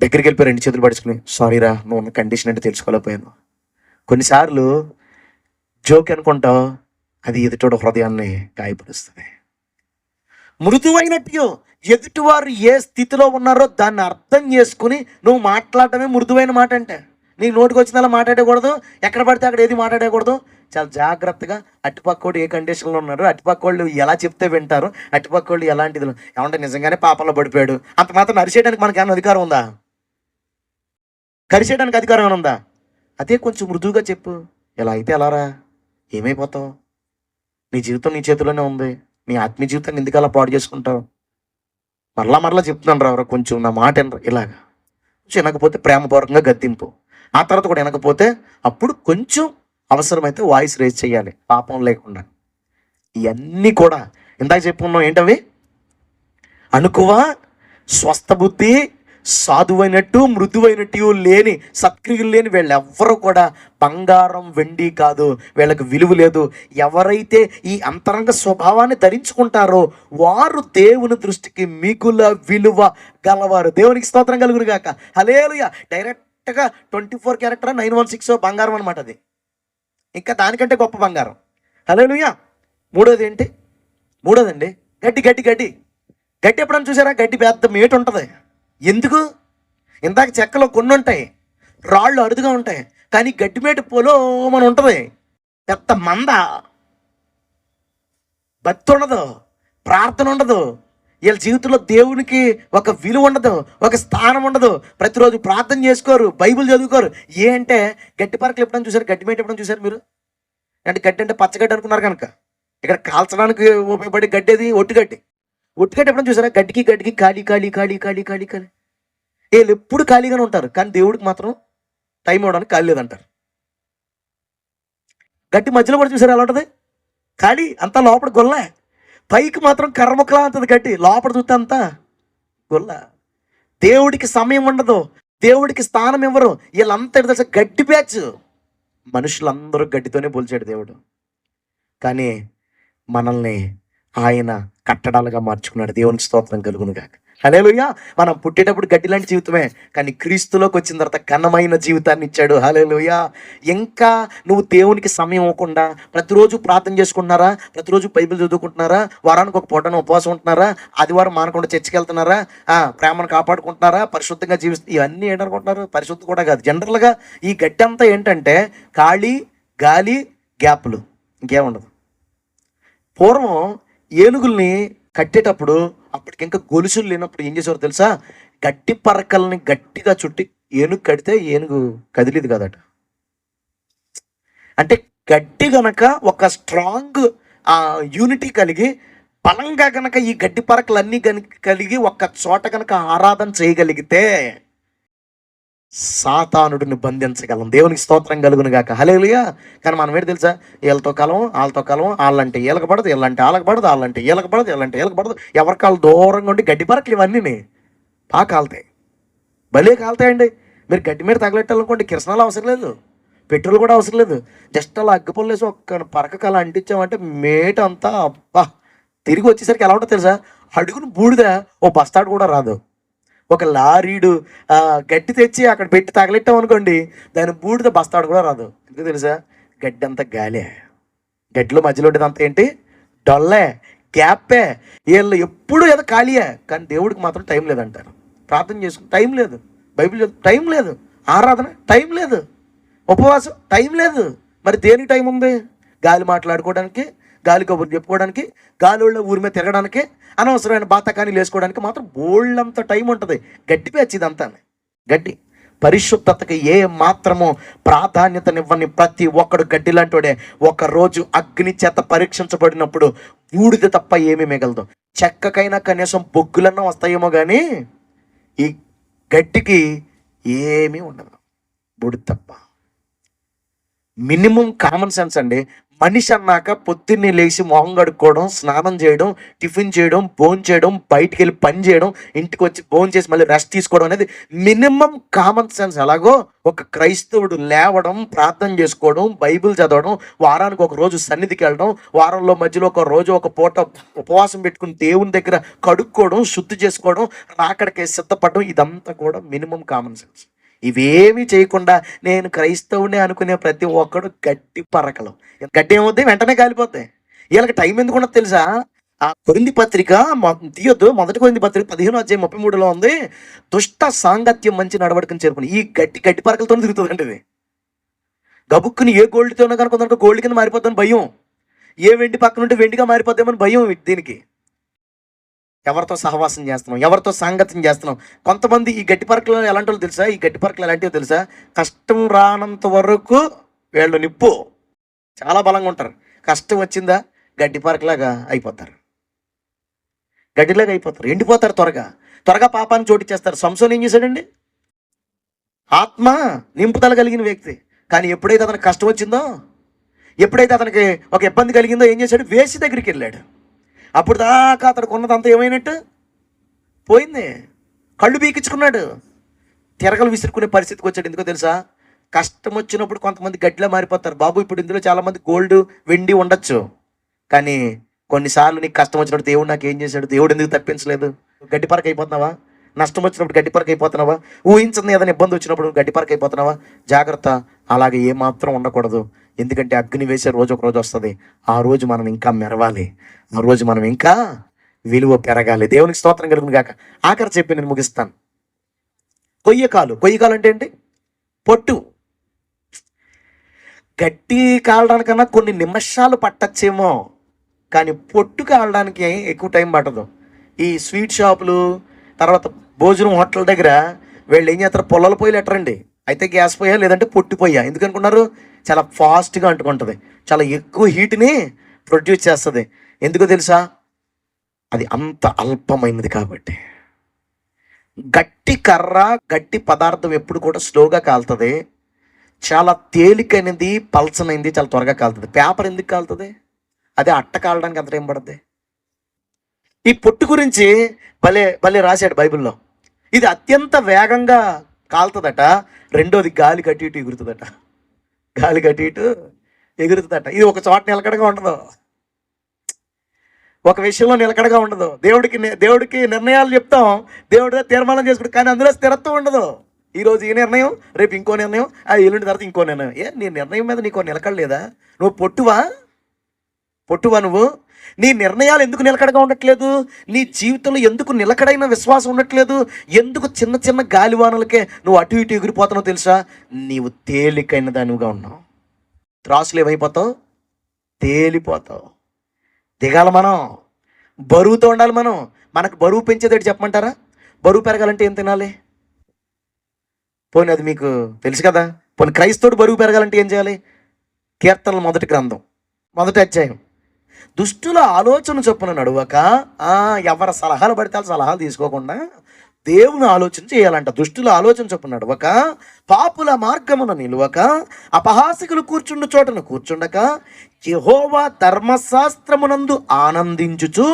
A: దగ్గరికి వెళ్ళిపోయి 2 చేతులు పడుచుకుని, సారీ రా, నువ్వు ఉన్న కండిషన్ అంటే తెలుసుకోలేకపోయాను. కొన్నిసార్లు జోక్ అనుకుంటావు, అది ఎదుటోడు హృదయాన్ని గాయపరుస్తుంది. మృదువైనట్టు ఎదుటివారు ఏ స్థితిలో ఉన్నారో దాన్ని అర్థం చేసుకుని నువ్వు మాట్లాడటమే మృదువైన మాట. అంటే నీకు నోటికి వచ్చిన మాట్లాడకూడదు, ఎక్కడ పడితే అక్కడ ఏది మాట్లాడకూడదు. చాలా జాగ్రత్తగా అటుపక్కోడు ఏ కండిషన్లో ఉన్నారు, అటుపక్కోళ్ళు ఎలా చెప్తే వింటారు, అటుపక్కోళ్ళు ఎలాంటిది. ఏమంటే నిజంగానే పాపంలో పడిపోయాడు అంత మాత్రం అరిచేయడానికి మనకి ఏమైనా అధికారం ఉందా? కరిచేయడానికి అధికారం ఏమైనా ఉందా? అదే కొంచెం మృదువుగా చెప్పు. ఎలా అయితే ఎలారా, ఏమైపోతావు? నీ జీవితం నీ చేతిలోనే ఉంది. నీ ఆత్మీయ జీవితాన్ని ఎందుకు అలా పాడు చేసుకుంటావు? మరలా చెప్తున్నాను రా, కొంచెం నా మాట ఇలాగా వినకపోతే ప్రేమపూర్వకంగా గద్దింపు. ఆ తర్వాత కూడా వినకపోతే అప్పుడు కొంచెం అవసరమైతే వాయిస్ రేజ్ చేయాలి, పాపం లేకుండా. ఇవన్నీ కూడా ఇందాక చెప్పుకున్నాం. ఏంటవి? అనుకువ, స్వస్థ బుద్ధి, సాధువైనట్టు, మృదువైనట్టు లేని, సత్క్రియలు లేని వీళ్ళెవ్వరూ కూడా బంగారం వెండి కాదు, వీళ్ళకి విలువ లేదు. ఎవరైతే ఈ అంతరంగ స్వభావాన్ని ధరించుకుంటారో వారు దేవుని దృష్టికి మిగుల విలువ గలవారు. దేవునికి స్తోత్రం కలుగును గాక. హల్లెలూయా. డైరెక్ట్గా 24 క్యారెక్టర్ 916 బంగారం అనమాట అది. ఇంకా దానికంటే గొప్ప బంగారం. హల్లెలూయా. మూడోది ఏంటి? మూడోదండి గడ్డి ఎప్పుడన్నా చూసారా? గడ్డి పెద్ద మేటు ఉంటుంది. ఎందుకు? ఇందాక చెక్కలో కొన్ని ఉంటాయి, రాళ్ళు అరుదుగా ఉంటాయి, కానీ గడ్డిమేటు పోలో మన ఉంటుంది పెద్ద మంద. భక్తి ఉండదు, ప్రార్థన ఉండదు, వీళ్ళ జీవితంలో దేవునికి ఒక విలువ ఉండదు, ఒక స్థానం ఉండదు. ప్రతిరోజు ప్రార్థన చేసుకోరు, బైబిల్ చదువుకోరు. అంటే గడ్డి పరకలు ఎప్పుడైనా చూసారు? గడ్డిమేట ఎప్పుడైనా చూసారు మీరు? అంటే గడ్డి అంటే పచ్చగడ్డి అనుకున్నారు కనుక. ఇక్కడ కాల్చడానికి ఉపయోగపడే గడ్డి ఒట్టిగడ్డి ఎప్పుడైనా చూసారా? గడ్డికి ఖాళీ. వీళ్ళు ఎప్పుడు ఖాళీగానే ఉంటారు, కానీ దేవుడికి మాత్రం టైం ఇవ్వడానికి ఖాళీ లేదంటారు. గడ్డి మధ్యలో కూడా చూసారా ఎలా ఉంటుంది? ఖాళీ, అంతా లోపల గొల్ల. పైకి మాత్రం కర్రముక్కలా ఉంటుంది గడ్డి, లోపల చూస్తే అంతా గొల్ల. దేవుడికి సమయం ఉండదు, దేవుడికి స్థానం ఇవ్వరు. వీళ్ళంతా తెలుసా? గడ్డి బ్యాచ్. మనుషులందరూ గడ్డితోనే పోల్చాడు దేవుడు. కానీ మనల్ని ఆయన కట్టడాలుగా మార్చుకున్నాడు. దేవునికి స్తోత్రం కలుగును గాక. హల్లెలూయా. మనం పుట్టేటప్పుడు గడ్డి లాంటి జీవితమే, కానీ క్రీస్తులోకి వచ్చిన తర్వాత ఘనమైన జీవితాన్ని ఇచ్చాడు. హల్లెలూయా. ఇంకా నువ్వు దేవునికి సమయం ఇవ్వకుండా ప్రతిరోజు ప్రార్థన చేసుకుంటున్నారా, ప్రతిరోజు బైబిల్ చదువుకుంటున్నారా, వారానికి ఒక పూటను ఉపవాసం ఉంటున్నారా, ఆదివారం మానకుండా చర్చికి వెళ్తున్నారా, ప్రేమను కాపాడుకుంటున్నారా, పరిశుద్ధంగా ఇవన్నీ ఏంటనుకుంటున్నారు? పరిశుద్ధం కూడా కాదు. జనరల్గా ఈ గడ్డి అంతా ఏంటంటే ఖాళీ, గాలి, గ్యాప్లు, ఇంకేముండదు. పూర్వం ఏనుగుల్ని కట్టేటప్పుడు అప్పటికి ఇంకా గొలుసులు లేనప్పుడు ఏం చేసేవారు తెలుసా? గట్టి పరకల్ని గట్టిగా చుట్టి ఏనుగు కడితే ఏనుగు కదిలిది కదట. అంటే గట్టి గనక ఒక స్ట్రాంగ్ యూనిటీ కలిగి బలంగా గనక ఈ గడ్డి పరకలన్నీ కలిగి ఒక చోట గనక ఆరాధన చేయగలిగితే సాతానుడిని బంధించగలం. దేవునికి స్తోత్రం కలుగును గాక. హల్లెలూయా. కానీ మనం ఏంటి తెలుసా? వీళ్ళతో కలం, వాళ్ళతో కలం, వాళ్ళంటే వీళ్ళకి పడదు, వీళ్ళంటే వాళ్ళకి పడదు, వాళ్ళంటే వీళ్ళకి పడదు, వీళ్ళంటే వీళ్ళకి పడదు. ఎవరికి వాళ్ళు దూరంగా ఉండి గడ్డి పరకలు ఇవన్నీ బాగా కాలుతాయి, భలే కాలుతాయండి. మీరు గడ్డి మీద తగలెట్టాలనుకోండి, కిరసనాలు అవసరం లేదు, పెట్రోల్ కూడా అవసరం లేదు. జస్ట్ అలా అగ్గిపొల్లేసి ఒక్క పరకకు అలా అంటించామంటే మేట అంతా అబ్బా తిరిగి వచ్చేసరికి ఎలా ఉంటుంది తెలుసా? అడుగును బూడిద ఓ బస్తాడు కూడా రాదు. ఒక లారీడు గడ్డి తెచ్చి అక్కడ పెట్టి తగలెట్టాం అనుకోండి, దాని బూడిద బస్తాడు కూడా రాదు. ఎందుకు తెలుసా? గడ్డి అంతా గాలే. గడ్డిలో మధ్యలో ఉండేదంతా ఏంటి? డొల్లే, గ్యాపే. వీళ్ళు ఎప్పుడు ఏదో ఖాళీయే. కానీ దేవుడికి మాత్రం టైం లేదంటారు. ప్రార్థన చేసుకుని టైం లేదు, బైబిల్ చదువు టైం లేదు, ఆరాధన టైం లేదు, ఉపవాసం టైం లేదు. మరి దేనికి టైం ఉంది? గాలి మాట్లాడుకోవడానికి, గాలి కబుర్లు చెప్పుకోవడానికి, గాలిలో ఊరి మీద తిరగడానికి, అనవసరమైన బాతకాన్ని వేసుకోవడానికి మాత్రం బోళ్ళంత టైం ఉంటుంది. గడ్డి పేర్చి ఇదంతా గడ్డి. పరిశుద్ధతకి ఏ మాత్రమో ప్రాధాన్యతనివ్వని ప్రతి ఒక్కడు గడ్డి లాంటివాడే. ఒకరోజు అగ్ని చేత పరీక్షించబడినప్పుడు బూడిద తప్ప ఏమీ మిగలదు. చెక్కకైనా కనీసం బొగ్గులన్నా వస్తాయేమో కానీ ఈ గడ్డికి ఏమీ ఉండదు, బూడిద తప్ప. మినిమం కామన్ సెన్స్ అండి. మనిషి అన్నాక పొద్దున్నే లేచి మొహం కడుక్కోవడం, స్నానం చేయడం, టిఫిన్ చేయడం, భోజనం చేయడం, బయటికి వెళ్ళి పని చేయడం, ఇంటికి వచ్చి భోజనం చేసి మళ్ళీ రెస్ట్ తీసుకోవడం అనేది మినిమం కామన్ సెన్స్. ఎలాగో ఒక క్రైస్తవుడు లేవడం, ప్రార్థన చేసుకోవడం, బైబిల్ చదవడం, వారానికి ఒక రోజు సన్నిధికి వెళ్ళడం, వారంలో మధ్యలో ఒక రోజు ఒక పూట ఉపవాసం పెట్టుకుని దేవుని దగ్గర కడుక్కోవడం, శుద్ధి చేసుకోవడం, రాకడికి సిద్ధపడడం, ఇదంతా కూడా మినిమం కామన్ సెన్స్. ఇవేమీ చేయకుండా నేను క్రైస్తవుని అనుకునే ప్రతి ఒక్కడు గడ్డి పరకలు. గడ్డి ఏమవుద్ది? వెంటనే కాలిపోతాయి. వీళ్ళకి టైం ఎందుకు ఉండదు తెలుసా? ఆ కొరింథీ పత్రిక తీయొద్దు, మొదటి కొరింథీ పత్రిక 15:33 ఉంది. దుష్ట సాంగత్యం మంచి నడవడికని చేరుకుని ఈ గడ్డి పరకలతో తిరుగుతుందండి. ఇది గబుక్కుని ఏ గోల్డ్తోనో కనుక గోల్డ్ కింద మారిపోద్దని భయం, ఏ వెండి పక్కన ఉంటే వెండిగా మారిపోద్దామని భయం. దీనికి ఎవరితో సహవాసం చేస్తున్నాం, ఎవరితో సాంగత్యం చేస్తున్నాం. కొంతమంది ఈ గడ్డి పరకలు ఎలాంటి వాళ్ళు తెలుసా? ఈ గడ్డి పరకలు ఎలాంటివో తెలుసా? కష్టం రానంత వరకు వీళ్ళు నిప్పు, చాలా బలంగా ఉంటారు. కష్టం వచ్చిందా గడ్డి పరకలాగా అయిపోతారు, గడ్డిలాగా అయిపోతారు, ఎండిపోతారు త్వరగా పాపాన్ని చోటిచ్చేస్తారు. సంసోను ఏం చేశాడండి? ఆత్మ నింపుదల కలిగిన వ్యక్తి. కానీ ఎప్పుడైతే అతనికి కష్టం వచ్చిందో, ఎప్పుడైతే అతనికి ఒక ఇబ్బంది కలిగిందో ఏం చేశాడు? వేసి దగ్గరికి వెళ్ళాడు. అప్పుడు దాకా అతనికి ఉన్నదంతా ఏమైనట్టు పోయింది. కళ్ళు బీకించుకున్నాడు, తిరగలు విసురుకునే పరిస్థితికి వచ్చాడు. ఎందుకో తెలుసా? కష్టం వచ్చినప్పుడు కొంతమంది గడ్డిలా మారిపోతారు. బాబు ఇప్పుడు ఇందులో చాలామంది గోల్డ్, వెండి ఉండొచ్చు, కానీ కొన్నిసార్లు నీకు కష్టం వచ్చినప్పుడు దేవుడు నాకు ఏం చేశాడు? దేవుడు ఎందుకు తప్పించలేదు? గడ్డి పరక అయిపోతున్నావా? నష్టం వచ్చినప్పుడు గడ్డి పరక అయిపోతున్నావా? ఊహించింది ఏదైనా ఇబ్బంది వచ్చినప్పుడు గడ్డి పరక అయిపోతున్నావా? జాగ్రత్త, అలాగే ఏమాత్రం ఉండకూడదు. ఎందుకంటే అగ్ని వేసే రోజు ఒక రోజు వస్తుంది. ఆ రోజు మనం ఇంకా మెరవాలి, ఆ రోజు మనం ఇంకా విలువ పెరగాలి. దేవునికి స్తోత్రం కలుగును గాక. ఆఖరి చెప్పి నేను ముగిస్తాను. కొయ్యకాలు అంటే ఏంటి? పొట్టు. గట్టి కాలడానికన్నా కొన్ని నిమిషాలు పట్టచ్చేమో, కానీ పొట్టు కాలడానికి ఎక్కువ టైం పట్టదు. ఈ స్వీట్ షాపులు, తర్వాత భోజనం హోటల్ దగ్గర వీళ్ళు ఏం చేస్తారు? పొలాల పొయ్యిలు ఎట్టరండి, అయితే గ్యాస్ పొయ్యా లేదంటే పొట్టి పొయ్యా. ఎందుకనుకున్నారు? చాలా ఫాస్ట్గా అంటుకుంటుంది, చాలా ఎక్కువ హీట్ని ప్రొడ్యూస్ చేస్తుంది. ఎందుకో తెలుసా? అది అంత అల్పమైనది కాబట్టి. గట్టి కర్ర, గట్టి పదార్థం ఎప్పుడు కూడా స్లోగా కాలుతుంది. చాలా తేలికైనది, పల్చనైంది చాలా త్వరగా కాలుతుంది. పేపర్ ఎందుకు కాలుతుంది? అదే అట్ట కాలడానికి అంత టైం పడుతుంది. ఈ పొట్టు గురించి భలే రాశాడు బైబిల్లో. ఇది అత్యంత వేగంగా కాలుతుందట. రెండోది గాలి కట్టి ఇటు ఎగురుతుందట. గాలి కట్టి ఇటు ఎగురుతుందట. ఇది ఒక చోట నిలకడగా ఉండదు, ఒక విషయంలో నిలకడగా ఉండదు. దేవుడికి నిర్ణయాలు చెప్తాం, దేవుడితో తీర్మానం చేసుకుంటాం, కానీ అందులో స్థిరత్వం ఉండదు. ఈరోజు ఈ నిర్ణయం, రేపు ఇంకో నిర్ణయం, ఎల్లుండి తర్వాత ఇంకో నిర్ణయం. నీ నిర్ణయం మీద నీకో నిలకడలేదా? నువ్వు పొట్టువా నువ్వు? నీ నిర్ణయాలు ఎందుకు నిలకడగా ఉండట్లేదు? నీ జీవితంలో ఎందుకు నిలకడైన విశ్వాసం ఉండట్లేదు? ఎందుకు చిన్న చిన్న గాలివానలకే నువ్వు అటు ఇటు ఎగిరిపోతున్నావు తెలుసా? నీవు తేలికైన దానివిగా ఉన్నావు. త్రాసులు ఏమైపోతావు? తేలిపోతావు. దిగాల మనం, బరువుతో ఉండాలి మనం. మనకు బరువు పెంచేదేటి చెప్పమంటారా? బరువు పెరగాలంటే ఏం తినాలి? పోనీ అది మీకు తెలుసు కదా. పోనీ క్రైస్తవుడు బరువు పెరగాలంటే ఏం చేయాలి? కీర్తనలు 1వ గ్రంథం 1వ అధ్యాయం. దుష్టుల ఆలోచన చొప్పున నడువక, ఎవరి సలహాలు పడితే సలహాలు తీసుకోకుండా దేవుని ఆలోచన చేయాలంట. దుష్టుల ఆలోచన చొప్పున నడవక, పాపుల మార్గమున నిలువక, అపహాసికులు కూర్చుండు చోటను కూర్చుండక, యెహోవా ధర్మశాస్త్రమునందు ఆనందించుచు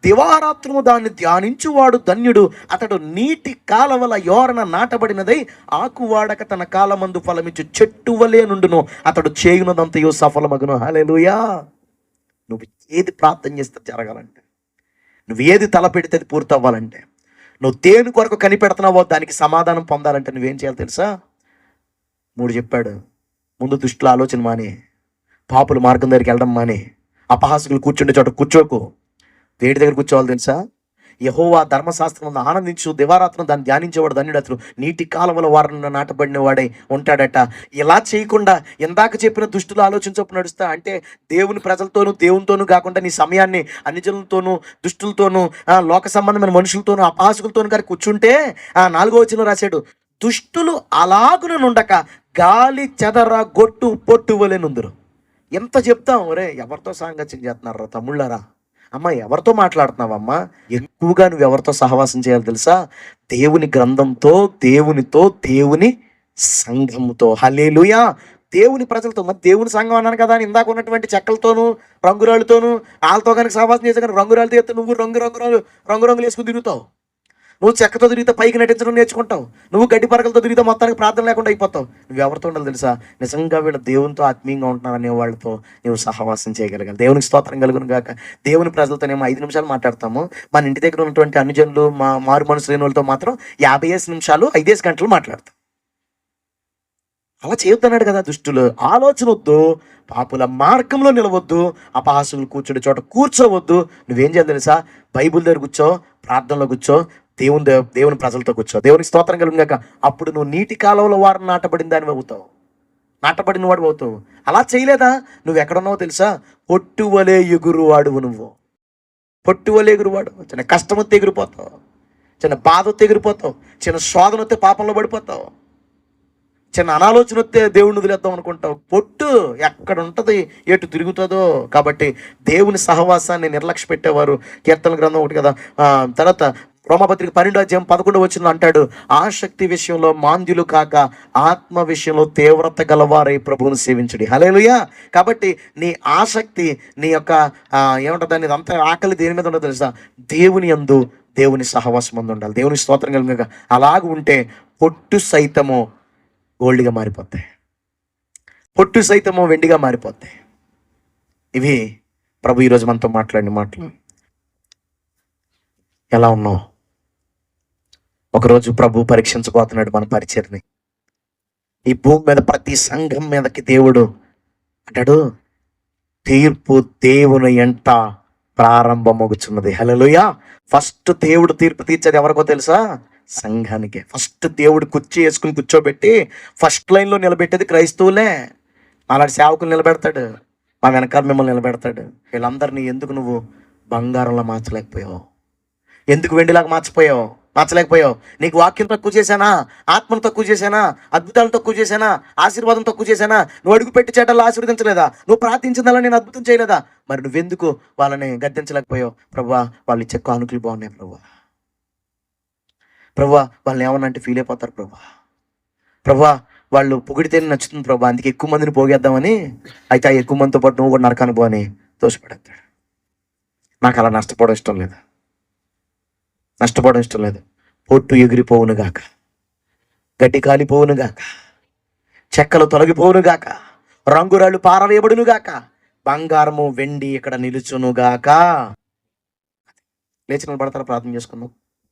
A: దివారాత్రము దాన్ని ధ్యానించువాడు ధన్యుడు. అతడు నీటి కాలవల యోరన నాటబడినదై ఆకువాడక తన కాలమందు ఫలమిచ్చు చెట్టు వలె నుండును. అతడు చేయునదంతయు సఫలమగును. హల్లెలూయా. నువ్వు ఏది ప్రార్థన చేస్తే జరగాలంటే, నువ్వు ఏది తలపెడితే అది పూర్తి అవ్వాలంటే, నువ్వు దేని కొరకు కనిపెడుతున్నావో దానికి సమాధానం పొందాలంటే నువ్వేం చేయాలి తెలుసా? 3 చెప్పాడు. ముందు దుష్టుల ఆలోచన మానే, పాపుల మార్గం దగ్గరికి వెళ్ళడం మానే, అపహాసకులు కూర్చుండే చోట కూర్చోకు. వేడి దగ్గర కూర్చోవాలి తెలుసా? యెహోవా ధర్మశాస్త్రం ఆనందించు దివారాత్రం దాన్ని ధ్యానించేవాడు ధన్యుడు. అతడు నీటి కాలవల వారిని నాటబడిన వాడై ఉంటాడట. ఇలా చేయకుండా ఇందాక చెప్పిన దుష్టులు ఆలోచించప్పుడు నడుస్తా అంటే దేవుని ప్రజలతోనూ దేవునితోనూ కాకుండా నీ సమయాన్ని అన్ని జనులతోనూ దుష్టులతోనూ లోక సంబంధమైన మనుషులతోనూ అపహాసకులతోనూ గారి కూర్చుంటే 4వ వచనం రాశాడు, దుష్టులు అలాగున నుండక గాలి చెదర గొట్టు పొట్టు వలె నుందురు. ఎంత చెప్తాం, ఒరే ఎవరితో సాంగత్యం చేస్తున్నారా తమ్ముళ్ళారా? అమ్మ ఎవరితో మాట్లాడుతున్నావమ్మా? ఎక్కువగా నువ్వు ఎవరితో సహవాసం చేయాలి తెలుసా? దేవుని గ్రంథంతో, దేవునితో, దేవుని సంఘంతో. హల్లెలూయా. దేవుని ప్రజలతో. మరి దేవుని సంఘం అన్నాను కదా, ఇందాక ఉన్నటువంటి చెక్కలతోనూ రంగురాళ్ళతోనూ వాళ్ళతో కనుక సహవాసం చేసే కానీ రంగురాళ్ళతో ఎత్తే నువ్వు రంగురంగులు వేసుకుని తిరుగుతావు. నువ్వు చెక్కతో తిరిగితే పైకి నటించడం నేర్చుకుంటావు. నువ్వు గడ్డి పరకలతో తిరిగితే మొత్తానికి ప్రార్థన లేకుండా అయిపోతావు. నువ్వు ఎవరితో ఉండాలి తెలుసా? నిజంగా వీళ్ళ దేవునితో ఆత్మీయంగా ఉంటున్నారు అనే వాళ్ళతో నువ్వు సహవాసం చేయగలగాలి. దేవునికి స్తోత్రం కలుగును గాక. దేవుని ప్రజలతోనేమో 5 నిమిషాలు మాట్లాడతాము. మన ఇంటి దగ్గర ఉన్నటువంటి అన్ని జనులు, మారు మనసు లేని వాళ్ళతో మాత్రం 55 నిమిషాలు 5 గంటలు మాట్లాడతాం. అలా చేయొద్దన్నాడు కదా. దుష్టులు ఆలోచన వద్దు, పాపుల మార్గంలో నిలవద్దు, అపహాసులు కూర్చుండే చోట కూర్చోవద్దు. నువ్వేం చేయాలి తెలుసా? బైబుల్ దగ్గర కూర్చో, ప్రార్థనలో కూర్చో, దేవుని ప్రజలతో కూర్చో. దేవునికి స్తోత్రం కలుగుగాక. అప్పుడు నువ్వు నీటి కాలంలో వారిని నాటబడిన దానివి అవుతావు, నాటబడిన వాడు అవుతావు. అలా చేయలేదా? నువ్వు ఎక్కడున్నావో తెలుసా? పొట్టువలే ఎగురువాడు నువ్వు. పొట్టువలే ఎగురువాడు. చిన్న కష్టం వస్తే ఎగిరిపోతావు, చిన్న బాధ వస్తే ఎగిరిపోతావు, చిన్న శోధన వస్తే పాపంలో పడిపోతావు, చిన్న అనాలోచన వస్తే దేవుడిని వదిలేద్దాం అనుకుంటావు. పొట్టు ఎక్కడ ఉంటుంది, ఎటు తిరుగుతుందో. కాబట్టి దేవుని సహవాసాన్ని నిర్లక్ష్య పెట్టేవారు. కీర్తన గ్రంథం 1 కదా. తర్వాత రోమాపత్రిక 12వ అధ్యాయం 11వ వచనం అంటాడు, ఆసక్తి విషయంలో మాంద్యులు కాక ఆత్మ విషయంలో తీవ్రత గలవారై ప్రభువును సేవించుడి. హల్లెలూయా. కాబట్టి నీ ఆసక్తి, నీ యొక్క ఏమంటుందని అంత ఆకలి దేని మీద ఉండదు తెలుసా? దేవుని యందు, దేవుని సహవాసం అందు ఉండాలి. దేవుని స్తోత్రం కలుగుగా. అలాగ ఉంటే పొట్టు సైతము గోల్డ్గా మారిపోతాయి, పొట్టు సైతము వెండిగా మారిపోతాయి. ఇవి ప్రభు ఈరోజు మనతో మాట్లాడిన మాటలు. ఎలా ఉన్నావు? ఒకరోజు ప్రభు పరీక్షించబోతున్నాడు మన పరిచర్ని. ఈ భూమి మీద ప్రతి సంఘం మీదకి దేవుడు అంటాడు, తీర్పు దేవుని ఎంట ప్రారంభమగుచున్నది. హల్లెలూయా. ఫస్ట్ దేవుడు తీర్పు తీర్చేది ఎవరికో తెలుసా? సంఘానికి. ఫస్ట్ దేవుడు కుర్చీ వేసుకుని కూర్చోబెట్టి ఫస్ట్ లైన్లో నిలబెట్టేది క్రైస్తవులే. అలాంటి సేవకులు నిలబెడతాడు, మా వెనకాల మిమ్మల్ని నిలబెడతాడు. వీళ్ళందరినీ ఎందుకు నువ్వు బంగారంలో మార్చలేకపోయావు? ఎందుకు వెండిలాగా మార్చలేకపోయావు? నీకు వాక్యం తక్కువ చేశానా? ఆత్మను తక్కువ చేశానా? అద్భుతాలు తక్కువ చేశానా? ఆశీర్వాదం తక్కువ చేశానా? నువ్వు అడుగు పెట్టి చేటల్లో ఆశీర్వదించలేదా? నువ్వు ప్రార్థించిందలా నేను అద్భుతం చేయలేదా? మరి నువ్వెందుకు వాళ్ళని గద్దించలేకపోయావు? ప్రభువా, వాళ్ళు ఇచ్చే కానుకలు బాగున్నాయి ప్రభువా, వాళ్ళని ఏమన్నా అంటే ఫీల్ అయిపోతారు ప్రభువా, వాళ్ళు పొగిడితేనే నచ్చుతుంది ప్రభువా, అందుకే ఎక్కువ మందిని పోగేద్దామని. అయితే ఆ ఎక్కువ మందితో పాటు నువ్వు కూడా నరకాను పో అని తోసిపడేస్తాడు. నాకు అలా నష్టపోవడం ఇష్టం లేదు. పొట్టు ఎగిరిపోవును గాక, గడ్డి కాలిపోవును గాక, చెక్కలు తొలగిపోవును గాక, రంగురాళ్ళు పారవేయబడునుగాక, బంగారము వెండి ఇక్కడ నిలుచునుగాక. లేచి నిలబడతారా? ప్రార్థన చేసుకుందాం.